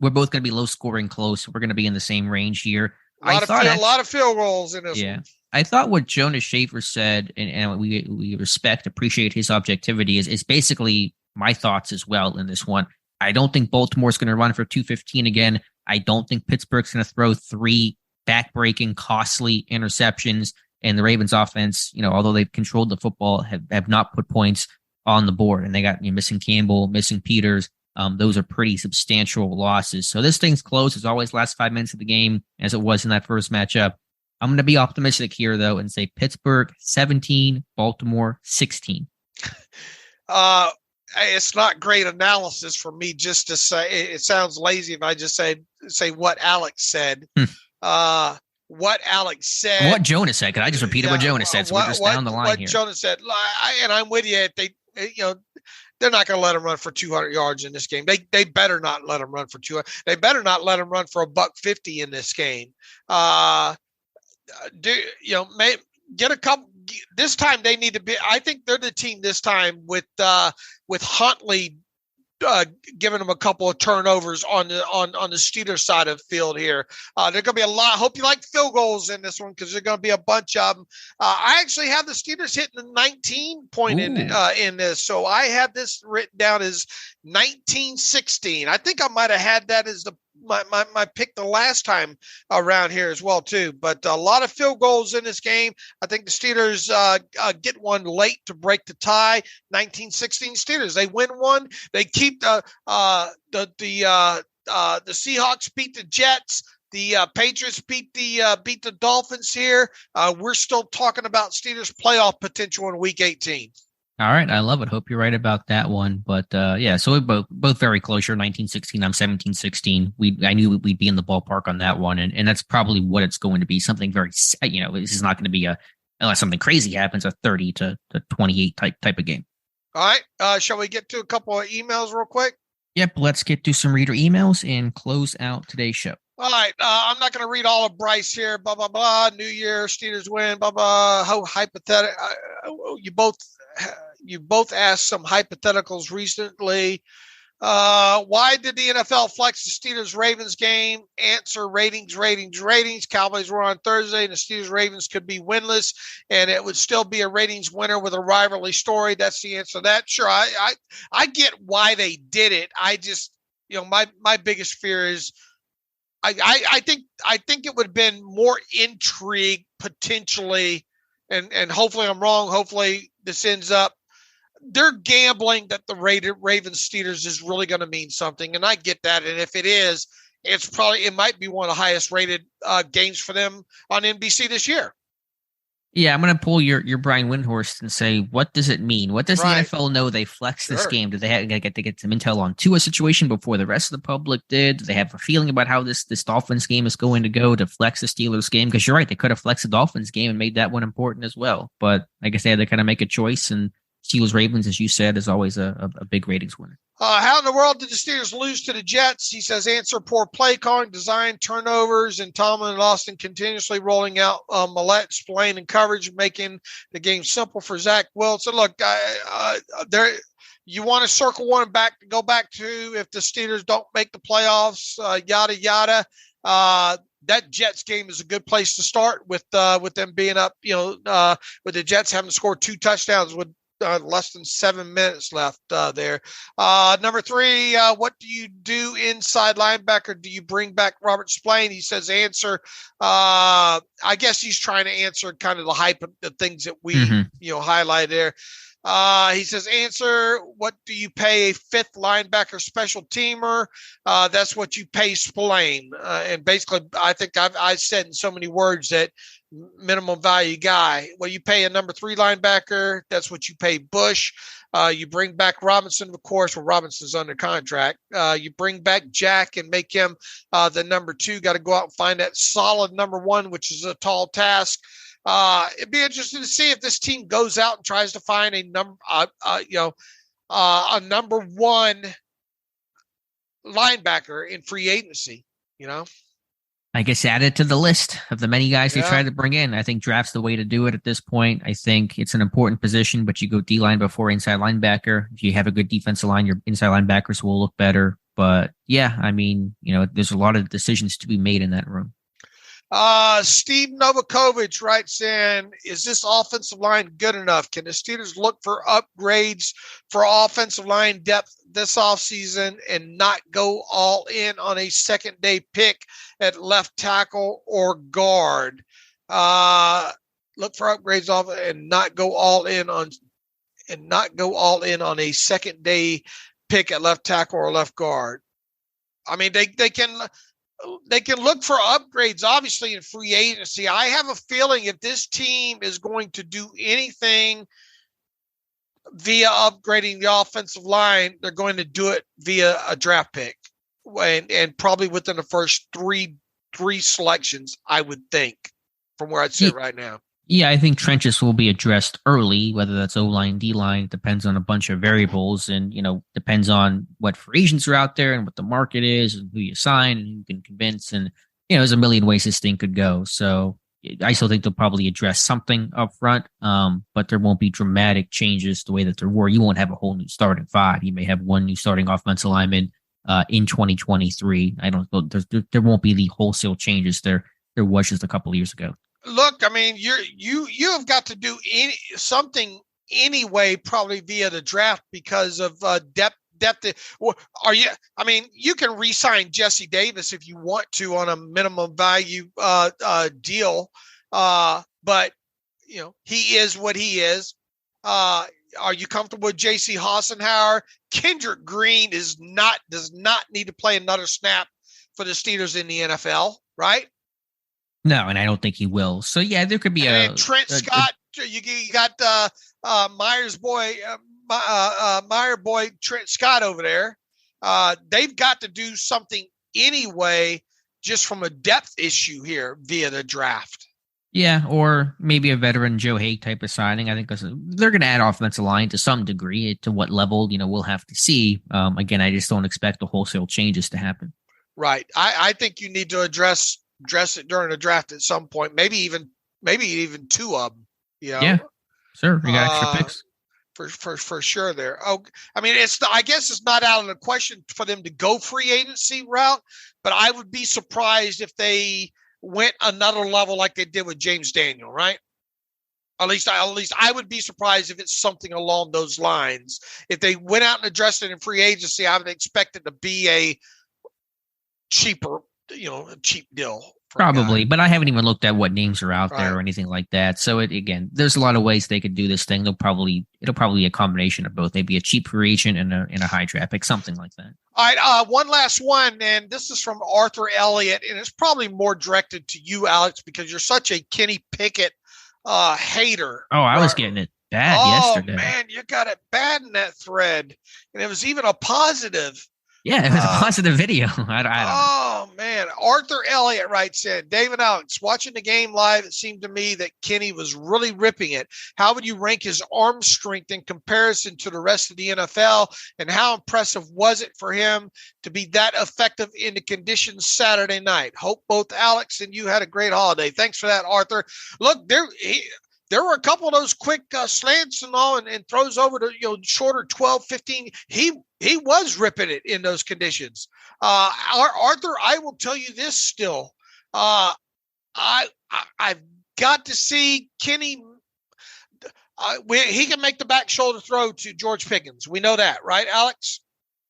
we're both going to be low scoring close. We're going to be in the same range here. A lot of field goals in this one. I thought what Jonas Shaffer said, and we appreciate his objectivity, is basically my thoughts as well in this one. I don't think Baltimore's going to run for 215 again. I don't think Pittsburgh's going to throw 3 back-breaking, costly interceptions. And the Ravens offense, although they've controlled the football, have not put points on the board. And they got missing Campbell, missing Peters. Those are pretty substantial losses. So this thing's close. It's always last 5 minutes of the game, as it was in that first matchup. I'm going to be optimistic here, though, and say Pittsburgh 17, Baltimore 16. It's not great analysis for me just to say. It sounds lazy if I just say what Alex said. What Alex said. What Jonas said, because I just repeated what Jonas said, so we're just down the line what here. What Jonas said, and I'm with you. They're not going to let him run for 200 yards in this game. They better not let him run for 200. They better not let him run for $150 in this game. Get a couple this time. They need to be. I think they're the team this time with Huntley giving them a couple of turnovers on the Steelers side of the field here. There's going to be a lot. I hope you like field goals in this one because there's going to be a bunch of them. I actually have the Steelers hitting the 19-point in this, so I have this written down as 19-16. I think I might have had that as my pick the last time around here as well too, but a lot of field goals in this game. I think the Steelers get one late to break the tie. 19-16 Steelers. They win one. They keep the Seahawks beat the Jets. The Patriots beat the Dolphins here. We're still talking about Steelers playoff potential in Week 18. All right, I love it. Hope you're right about that one. But yeah, so we both very close. You're 1916. I'm 1716. I knew we'd be in the ballpark on that one, and that's probably what it's going to be. Something very, this is not going to be unless something crazy happens, a 30 to 28 type of game. All right, shall we get to a couple of emails real quick? Yep, let's get to some reader emails and close out today's show. All right, I'm not going to read all of Bryce here. Blah blah blah. New Year, Steelers win. Blah blah. How hypothetical? You both asked some hypotheticals recently. Why did the NFL flex the Steelers-Ravens game? Answer: ratings. Cowboys were on Thursday, and the Steelers-Ravens could be winless, and it would still be a ratings winner with a rivalry story. That's the answer to that. Sure, I get why they did it. I just, my biggest fear is I think it would have been more intrigue potentially, and hopefully I'm wrong. Hopefully this ends up. They're gambling that the Ravens Steelers is really going to mean something, and I get that. And if it is, it might be one of the highest rated games for them on NBC this year. Yeah, I'm going to pull your Brian Windhorst and say, what does it mean? What does the NFL know they flexed this game? Did they get some intel on Tua situation before the rest of the public did? Do they have a feeling about how this Dolphins game is going to go to flex the Steelers game? Because you're right, they could have flexed the Dolphins game and made that one important as well. But I guess they had to kind of make a choice, and Steelers Ravens, as you said, is always a big ratings winner. How in the world did the Steelers lose to the Jets? He says, answer: poor play calling, design, turnovers, and Tomlin and Austin continuously rolling out Millette, Spillane, and coverage, making the game simple for Zach Wilson. Look, you want to circle one back to go back to if the Steelers don't make the playoffs, yada, yada. That Jets game is a good place to start with them being up, with the Jets having scored 2 touchdowns with less than 7 minutes left there. Number 3, what do you do inside linebacker? Do you bring back Robert Spillane? He says answer. I guess he's trying to answer kind of the hype of the things that we highlight there. He says answer: what do you pay a 5th linebacker special teamer? That's what you pay Spillane. And basically, I think I've said in so many words that minimum value guy. Well, you pay a number 3 linebacker. That's what you pay Bush. You bring back Robinson, of course. Well, Robinson's under contract. You bring back Jack and make him the number 2. Got to go out and find that solid number 1, which is a tall task. It'd be interesting to see if this team goes out and tries to find a number 1 linebacker in free agency. I guess add it to the list of the many guys they try to bring in. I think draft's the way to do it at this point. I think it's an important position, but you go D-line before inside linebacker. If you have a good defensive line, your inside linebackers will look better. But yeah, I mean, there's a lot of decisions to be made in that room. Steve Novakovic writes in, is this offensive line good enough? Can the Steelers look for upgrades for offensive line depth this offseason and not go all in on a second-day pick at left tackle or guard? Look for upgrades off and not go all in on a second-day pick at left tackle or left guard. I mean, they can look for upgrades, obviously, in free agency. I have a feeling if this team is going to do anything via upgrading the offensive line, they're going to do it via a draft pick, and probably within the first three selections, I would think, from where I'd sit right now. Yeah, I think trenches will be addressed early, whether that's O-line, D-line. It depends on a bunch of variables and, depends on what free agents are out there and what the market is and who you sign and who you can convince. And, there's a million ways this thing could go. So I still think they'll probably address something up front, but there won't be dramatic changes the way that there were. You won't have a whole new starting 5. You may have one new starting offensive lineman in 2023. I don't know. There won't be the wholesale changes there was just a couple of years ago. Look, I mean, you have got to do something anyway, probably via the draft because of depth. You can re-sign Jesse Davis if you want to on a minimum value deal, but he is what he is. Are you comfortable with J.C. Hassenauer? Kendrick Green does not need to play another snap for the Steelers in the NFL, right? No, and I don't think he will. So yeah, there could be Trent Scott You got Meyer boy Trent Scott over there. They've got to do something anyway, just from a depth issue here via the draft. Yeah, or maybe a veteran Joe Haig type of signing. I think they're going to add offensive line to some degree. To what level, we'll have to see. Again, I just don't expect the wholesale changes to happen. Right. I think you need to address it during the draft at some point. Maybe even two of them. Yeah, sure. You got extra picks. For sure there. Oh, I mean, I guess it's not out of the question for them to go free agency route, but I would be surprised if they went another level like they did with James Daniel, right? At least I would be surprised if it's something along those lines. If they went out and addressed it in free agency, I would expect it to be a cheap deal. Probably, but I haven't even looked at what names are out there or anything like that. So again, there's a lot of ways they could do this thing. It'll probably be a combination of both. Maybe a cheap free agent and a high draft pick, something like that. All right, one last one, and this is from Arthur Elliott, and it's probably more directed to you, Alex, because you're such a Kenny Pickett hater. Oh, I was getting it bad yesterday. Oh man, you got it bad in that thread, and it was even a positive. Yeah, it was a positive video. I don't know. Man. Arthur Elliott writes in, David Alex, watching the game live, it seemed to me that Kenny was really ripping it. How would you rank his arm strength in comparison to the rest of the NFL? And how impressive was it for him to be that effective in the conditions Saturday night? Hope both Alex and you had a great holiday. Thanks for that, Arthur. Look, there were a couple of those quick slants and all and throws over to shorter 12, 15. He was ripping it in those conditions. Arthur, I will tell you this still. I've got to see Kenny. He can make the back shoulder throw to George Pickens. We know that, right, Alex?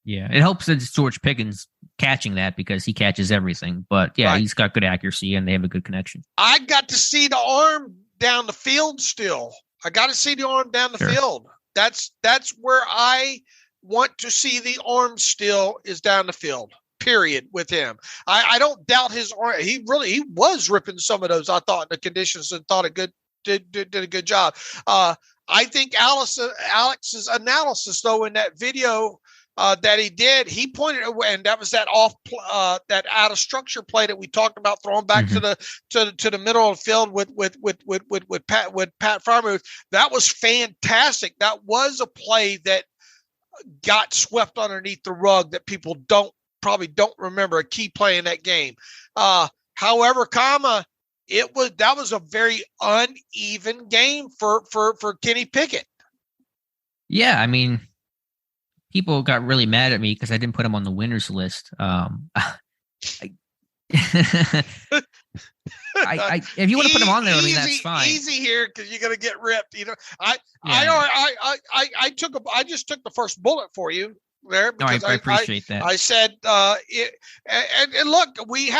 Yeah, it helps that it's George Pickens catching that because he catches everything. But, yeah, He's got good accuracy and they have a good connection. I got to see the arm down the field still. I got to see the arm down the field. That's where I want to see the arm still is down the field, period, with him. I don't doubt his arm. He was ripping some of those, I thought, in the conditions, and thought did a good job. I think Alex's analysis, though, in that video that he did, he pointed away, and that was that that out of structure play that we talked about, throwing back to the middle of the field with Pat Freiermuth. That was fantastic. That was a play that got swept underneath the rug that people probably don't remember, a key play in that game. However, that was a very uneven game for Kenny Pickett. Yeah, I mean, people got really mad at me because I didn't put him on the winners list. If you want to put him on there, I mean, that's fine. Easy here because you're gonna get ripped. I just took the first bullet for you there because I appreciate that. I said and look, we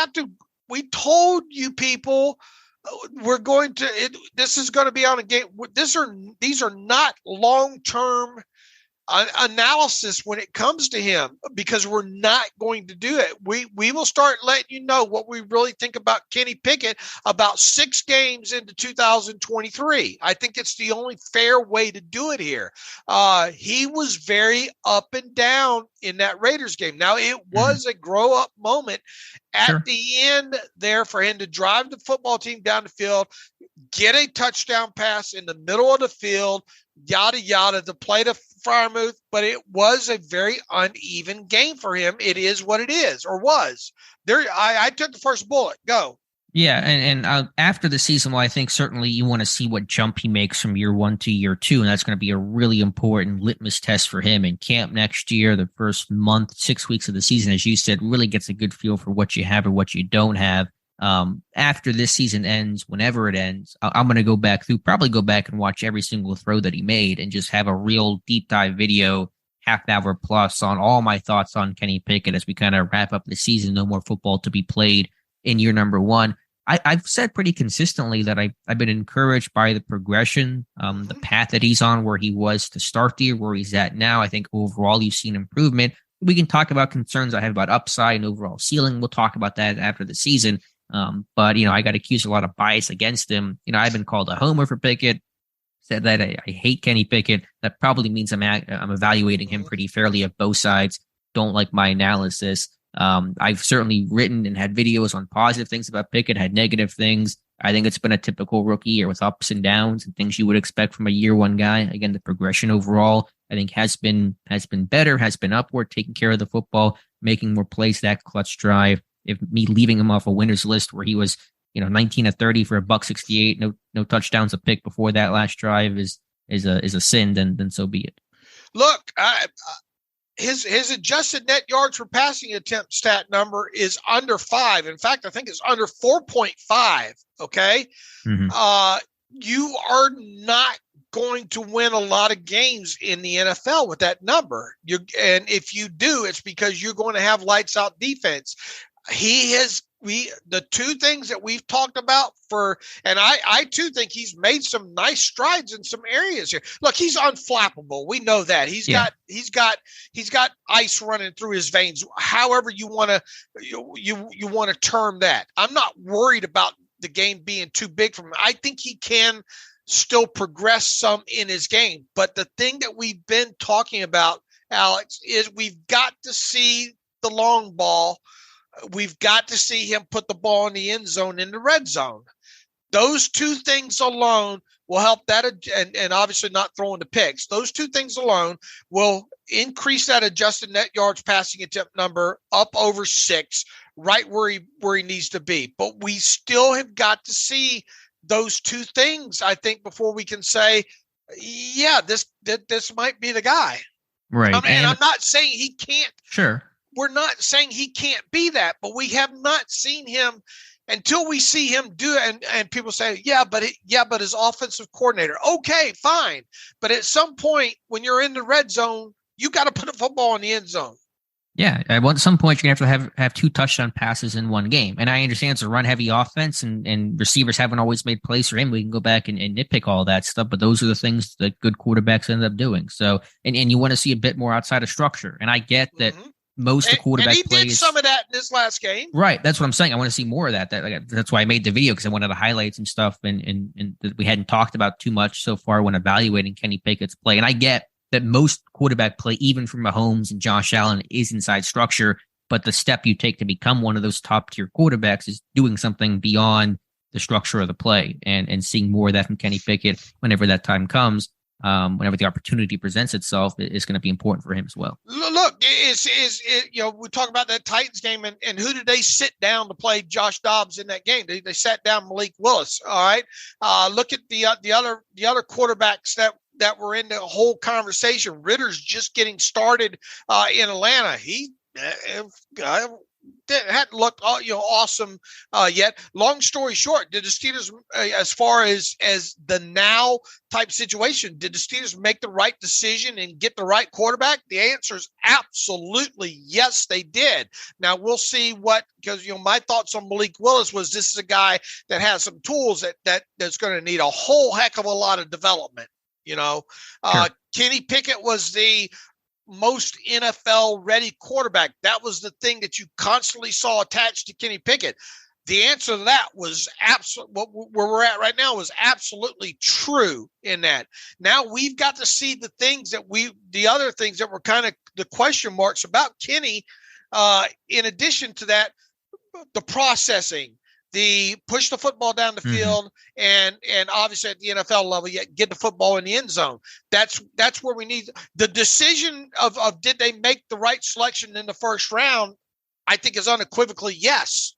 told you people this is going to be on a game. These are not long-term analysis when it comes to him, because we're not going to do it. We will start letting you know what we really think about Kenny Pickett about 6 games into 2023. I think it's the only fair way to do it here. He was very up and down in that Raiders game. Now, it was a grow-up moment at the end there for him to drive the football team down the field, get a touchdown pass in the middle of the field, yada, yada, to play to Freiermuth, but it was a very uneven game for him. It is what it is, or was. There, I took the first bullet. Go. Yeah, and after the season, well, I think certainly you want to see what jump he makes from year 1 to year 2, and that's going to be a really important litmus test for him in camp next year. The first month, 6 weeks of the season, as you said, really gets a good feel for what you have and what you don't have. After this season ends, whenever it ends, I'm going to probably go back and watch every single throw that he made and just have a real deep dive video, half hour plus, on all my thoughts on Kenny Pickett as we kind of wrap up the season. No more football to be played in year number 1. I've said pretty consistently that I've been encouraged by the progression, the path that he's on, where he was to start the year, where he's at now. I think overall you've seen improvement. We can talk about concerns I have about upside and overall ceiling. We'll talk about that after the season. But I got accused a lot of bias against him. I've been called a homer for Pickett. said that I hate Kenny Pickett. That probably means I'm evaluating him pretty fairly of both sides. Don't like my analysis. I've certainly written and had videos on positive things about Pickett, had negative things. I think it's been a typical rookie year with ups and downs and things you would expect from a year one guy. Again, the progression overall, I think has been better, has been upward, taking care of the football, making more plays, that clutch drive. If me leaving him off a winner's list where he was, 19 of 30 for $168, no touchdowns, a pick before that last drive is a sin, then so be it. Look, his adjusted net yards per passing attempt stat number is under 5. In fact, I think it's under 4.5. Okay. Mm-hmm. You are not going to win a lot of games in the NFL with that number. And if you do, it's because you're going to have lights out defense. The two things that we've talked about and I too think he's made some nice strides in some areas here. Look, he's unflappable. We know that. He's got ice running through his veins. However you want to term that. I'm not worried about the game being too big for him. I think he can still progress some in his game. But the thing that we've been talking about, Alex, is we've got to see the long ball. We've got to see him put the ball in the end zone in the red zone. Those two things alone will help that, and obviously not throwing the picks. Those two things alone will increase that adjusted net yards passing attempt number up over 6, right where he needs to be. But we still have got to see those two things, I think, before we can say, yeah, this might be the guy. Right. And I'm not saying he can't. Sure. We're not saying he can't be that, but we have not seen him until we see him do it. And people say, but his offensive coordinator. Okay, fine. But at some point when you're in the red zone, you got to put a football in the end zone. Yeah. At some point, you're going to have 2 touchdown passes in one game. And I understand it's a run heavy offense and receivers haven't always made plays for him. We can go back and nitpick all that stuff, but those are the things that good quarterbacks end up doing. So, and you want to see a bit more outside of structure. And I get that. Mm-hmm. Most of the quarterback plays. And he did some of that in this last game. Right. That's what I'm saying. I want to see more of that. That's why I made the video, because I wanted the highlights and stuff and that we hadn't talked about too much so far when evaluating Kenny Pickett's play. And I get that most quarterback play, even from Mahomes and Josh Allen, is inside structure. But the step you take to become one of those top tier quarterbacks is doing something beyond the structure of the play and seeing more of that from Kenny Pickett whenever that time comes. Whenever the opportunity presents itself, it's going to be important for him as well. Look, we talk about that Titans game, and who did they sit down to play Josh Dobbs in that game? They sat down Malik Willis. All right. Look at the other quarterbacks that were in the whole conversation. Ritter's just getting started in Atlanta. He hadn't looked awesome yet. Long story short, did the Steelers, as far as the now type situation, did the Steelers make the right decision and get the right quarterback? The answer is absolutely yes, they did. Now we'll see because my thoughts on Malik Willis was this is a guy that has some tools that's going to need a whole heck of a lot of development. Sure. Kenny Pickett was the most NFL ready quarterback. That was the thing that you constantly saw attached to Kenny Pickett. The answer to that was where we're at right now was absolutely true in that. Now we've got to see the other things that were kind of the question marks about Kenny. In addition to that, the processing, the push the football down the field, and obviously at the NFL level, get the football in the end zone. That's where we need the decision of did they make the right selection in the first round? I think is unequivocally yes.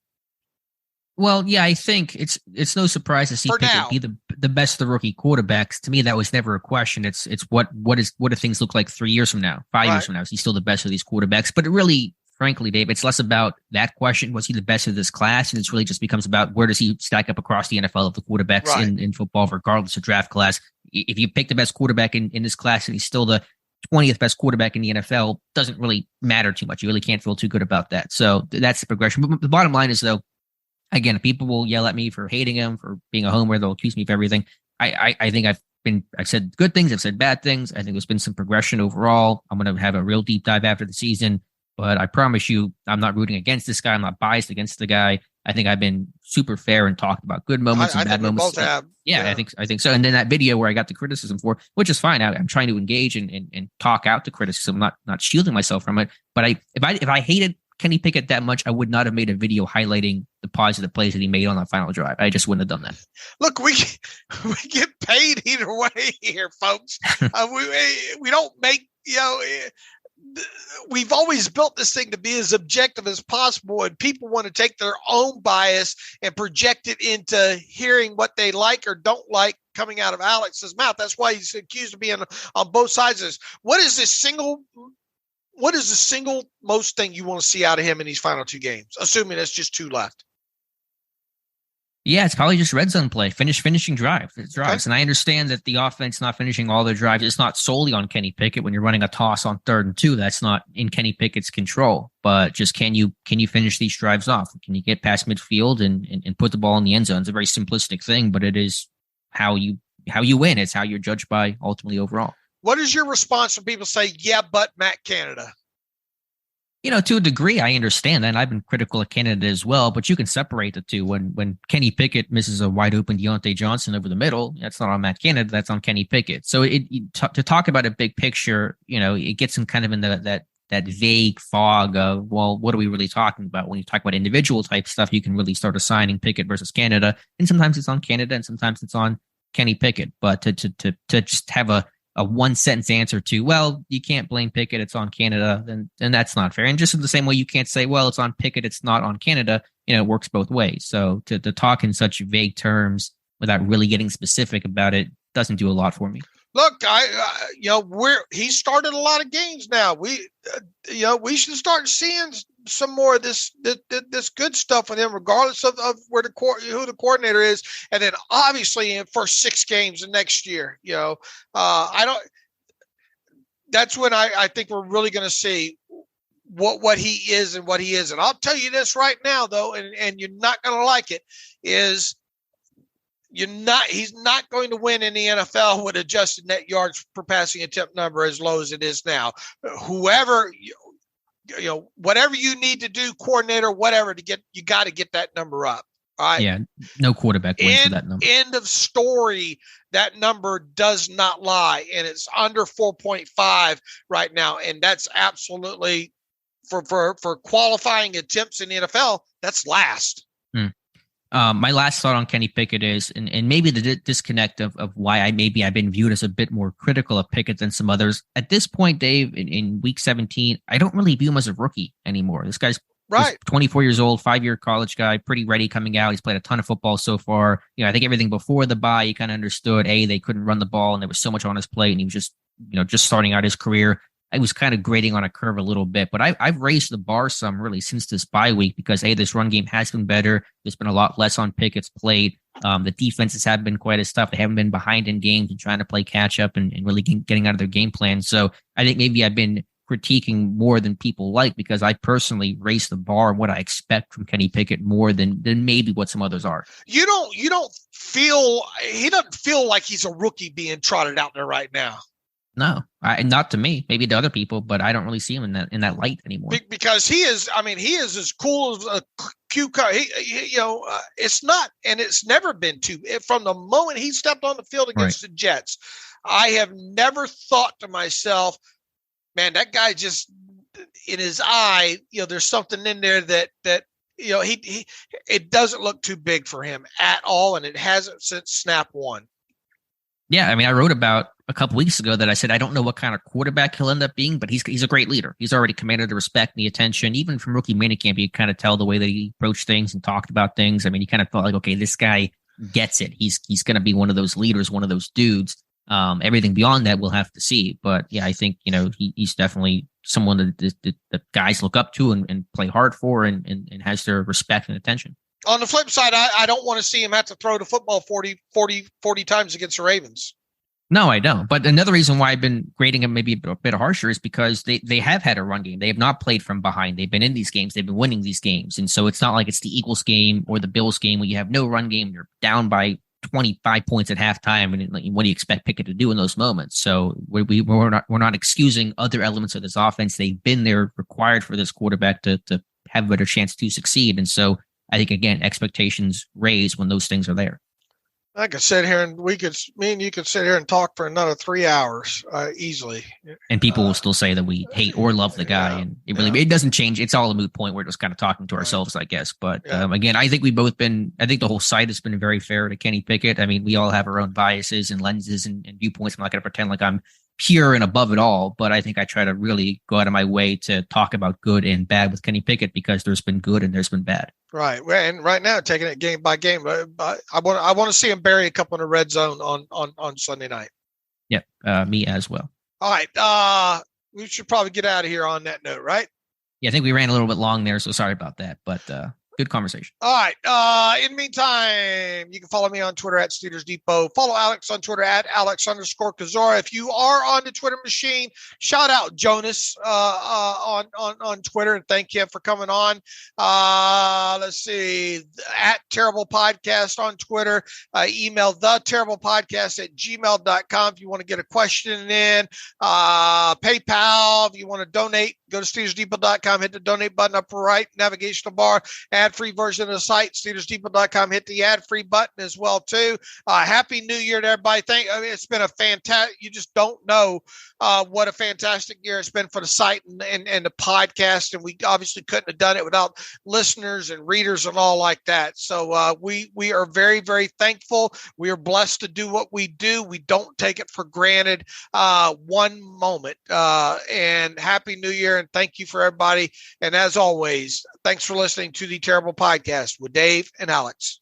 Well, yeah, I think it's no surprise to see Pickett be the best of the rookie quarterbacks. To me, that was never a question. It's what do things look like 3 years from now, 5 years from now? Is he still the best of these quarterbacks? But it really, frankly, Dave, it's less about that question. Was he the best of this class? And it's really just becomes about where does he stack up across the NFL of the quarterbacks in football, regardless of draft class. If you pick the best quarterback in this class and he's still the 20th best quarterback in the NFL, doesn't really matter too much. You really can't feel too good about that. So that's the progression. But the bottom line is, though, again, people will yell at me for hating him, for being a homer. They'll accuse me of everything. I think I've said good things. I've said bad things. I think there's been some progression overall. I'm going to have a real deep dive after the season. But I promise you, I'm not rooting against this guy. I'm not biased against the guy. I think I've been super fair and talked about good moments and bad moments. Yeah, I think so. And then that video where I got the criticism for, which is fine. I'm trying to engage and talk out the criticism, not shielding myself from it. But if I hated Kenny Pickett that much, I would not have made a video highlighting the positive plays that he made on that final drive. I just wouldn't have done that. Look, we get paid either way here, folks. We don't make, we've always built this thing to be as objective as possible, and people want to take their own bias and project it into hearing what they like or don't like coming out of Alex's mouth. That's why he's accused of being on both sides of this. What is the single most thing you want to see out of him in these final two games, assuming it's just two left? Yeah, it's probably just red zone play, finishing drives. Okay. And I understand that the offense not finishing all their drives. It's not solely on Kenny Pickett. When you're running a toss on 3rd and 2, that's not in Kenny Pickett's control. But just can you finish these drives off? Can you get past midfield and put the ball in the end zone? It's a very simplistic thing, but it is how you win. It's how you're judged by ultimately overall. What is your response when people say, yeah, but Matt Canada? To a degree, I understand that. And I've been critical of Canada as well, but you can separate the two. When Kenny Pickett misses a wide open Deontay Johnson over the middle, that's not on Matt Canada, that's on Kenny Pickett. So to talk about a big picture, it gets him kind of in that vague fog of, well, what are we really talking about? When you talk about individual type stuff, you can really start assigning Pickett versus Canada. And sometimes it's on Canada and sometimes it's on Kenny Pickett. But to just have a one sentence answer to, well, you can't blame Pickett, it's on Canada, then that's not fair. And just in the same way you can't say, well, it's on Pickett, it's not on Canada, it works both ways. So to talk in such vague terms without really getting specific about it doesn't do a lot for me. Look, he started a lot of games now. We should start seeing some more of this good stuff with him, regardless of who the coordinator is, and then obviously in first 6 games of next year. That's when I think we're really going to see what he is and what he isn't. I'll tell you this right now, though, and you're not going to like it, is he's not going to win in the NFL with adjusted net yards per passing attempt number as low as it is now. Whoever, whatever you need to do, coordinator, whatever, you got to get that number up. All right. Yeah. No quarterback wins for that number. End of story. That number does not lie. And it's under 4.5 right now. And that's absolutely for qualifying attempts in the NFL, that's last. My last thought on Kenny Pickett is, and maybe the disconnect of why I've been viewed as a bit more critical of Pickett than some others. At this point, Dave, in week 17, I don't really view him as a rookie anymore. This guy's right. 24 years old, 5-year college guy, pretty ready coming out. He's played a ton of football so far. I think everything before the bye, you kind of understood, they couldn't run the ball and there was so much on his plate and he was just starting out his career. I was kind of grading on a curve a little bit, but I've raised the bar some really since this bye week because, this run game has been better. There's been a lot less on Pickett's plate. The defenses have been quite as tough. They haven't been behind in games and trying to play catch up and really getting out of their game plan. So I think maybe I've been critiquing more than people like because I personally raised the bar on what I expect from Kenny Pickett more than maybe what some others are. You don't feel, he doesn't feel like he's a rookie being trotted out there right now. No, not to me. Maybe to other people, but I don't really see him in that light anymore. Because he is as cool as a cucumber. It's not, and it's never been too. From the moment he stepped on the field against the Jets, I have never thought to myself, man, that guy just in his eye, there's something in there that he it doesn't look too big for him at all, and it hasn't since snap one. Yeah, I wrote about a couple weeks ago that I said I don't know what kind of quarterback he'll end up being, but he's a great leader. He's already commanded the respect and the attention. Even from rookie minicamp, you kind of tell the way that he approached things and talked about things. You kind of felt like, okay, this guy gets it. He's going to be one of those leaders, one of those dudes. Everything beyond that, we'll have to see. But yeah, I think he's definitely someone that guys look up to and play hard for and has their respect and attention. On the flip side, I don't want to see him have to throw the football 40 times against the Ravens. No, I don't. But another reason why I've been grading him maybe a bit harsher is because they have had a run game. They have not played from behind. They've been in these games. They've been winning these games. And so it's not like it's the Eagles game or the Bills game where you have no run game. You're down by 25 points at halftime. And what do you expect Pickett to do in those moments? So we're not excusing other elements of this offense. They've been there required for this quarterback to have a better chance to succeed. And so I think, again, expectations raise when those things are there. I could sit here and me and you could sit here and talk for another 3 hours easily. And people will still say that we hate or love the guy, and it doesn't change. It's all a moot point. We're just kind of talking to ourselves, I guess. But again, I think I think the whole site has been very fair to Kenny Pickett. I mean, we all have our own biases and lenses and viewpoints. I'm not going to pretend like I'm pure and above it all, but I think I try to really go out of my way to talk about good and bad with Kenny Pickett, because there's been good and there's been bad. Right. And right now, taking it game by game, I want to see him bury a couple in the red zone on Sunday night. Yep. Me as well. All right. We should probably get out of here on that note, right? Yeah, I think we ran a little bit long there, so sorry about that, but good conversation. All right. In the meantime, you can follow me on Twitter at Steelers Depot. Follow Alex on Twitter at Alex_Kozora. If you are on the Twitter machine, shout out Jonas on Twitter and thank him for coming on. Let's see, at Terrible Podcast on Twitter. Email theterriblepodcast@gmail.com if you want to get a question in. PayPal if you want to donate. Go to SteelersDepot.com, hit the donate button upper right, navigational bar, ad-free version of the site, SteelersDepot.com, hit the ad-free button as well, too. Happy New Year to everybody. It's been a fantastic, you just don't know what a fantastic year it's been for the site and the podcast, and we obviously couldn't have done it without listeners and readers and all like that. So we are very, very thankful. We are blessed to do what we do. We don't take it for granted one moment. And Happy New Year. And thank you for everybody. And as always, thanks for listening to the Terrible Podcast with Dave and Alex.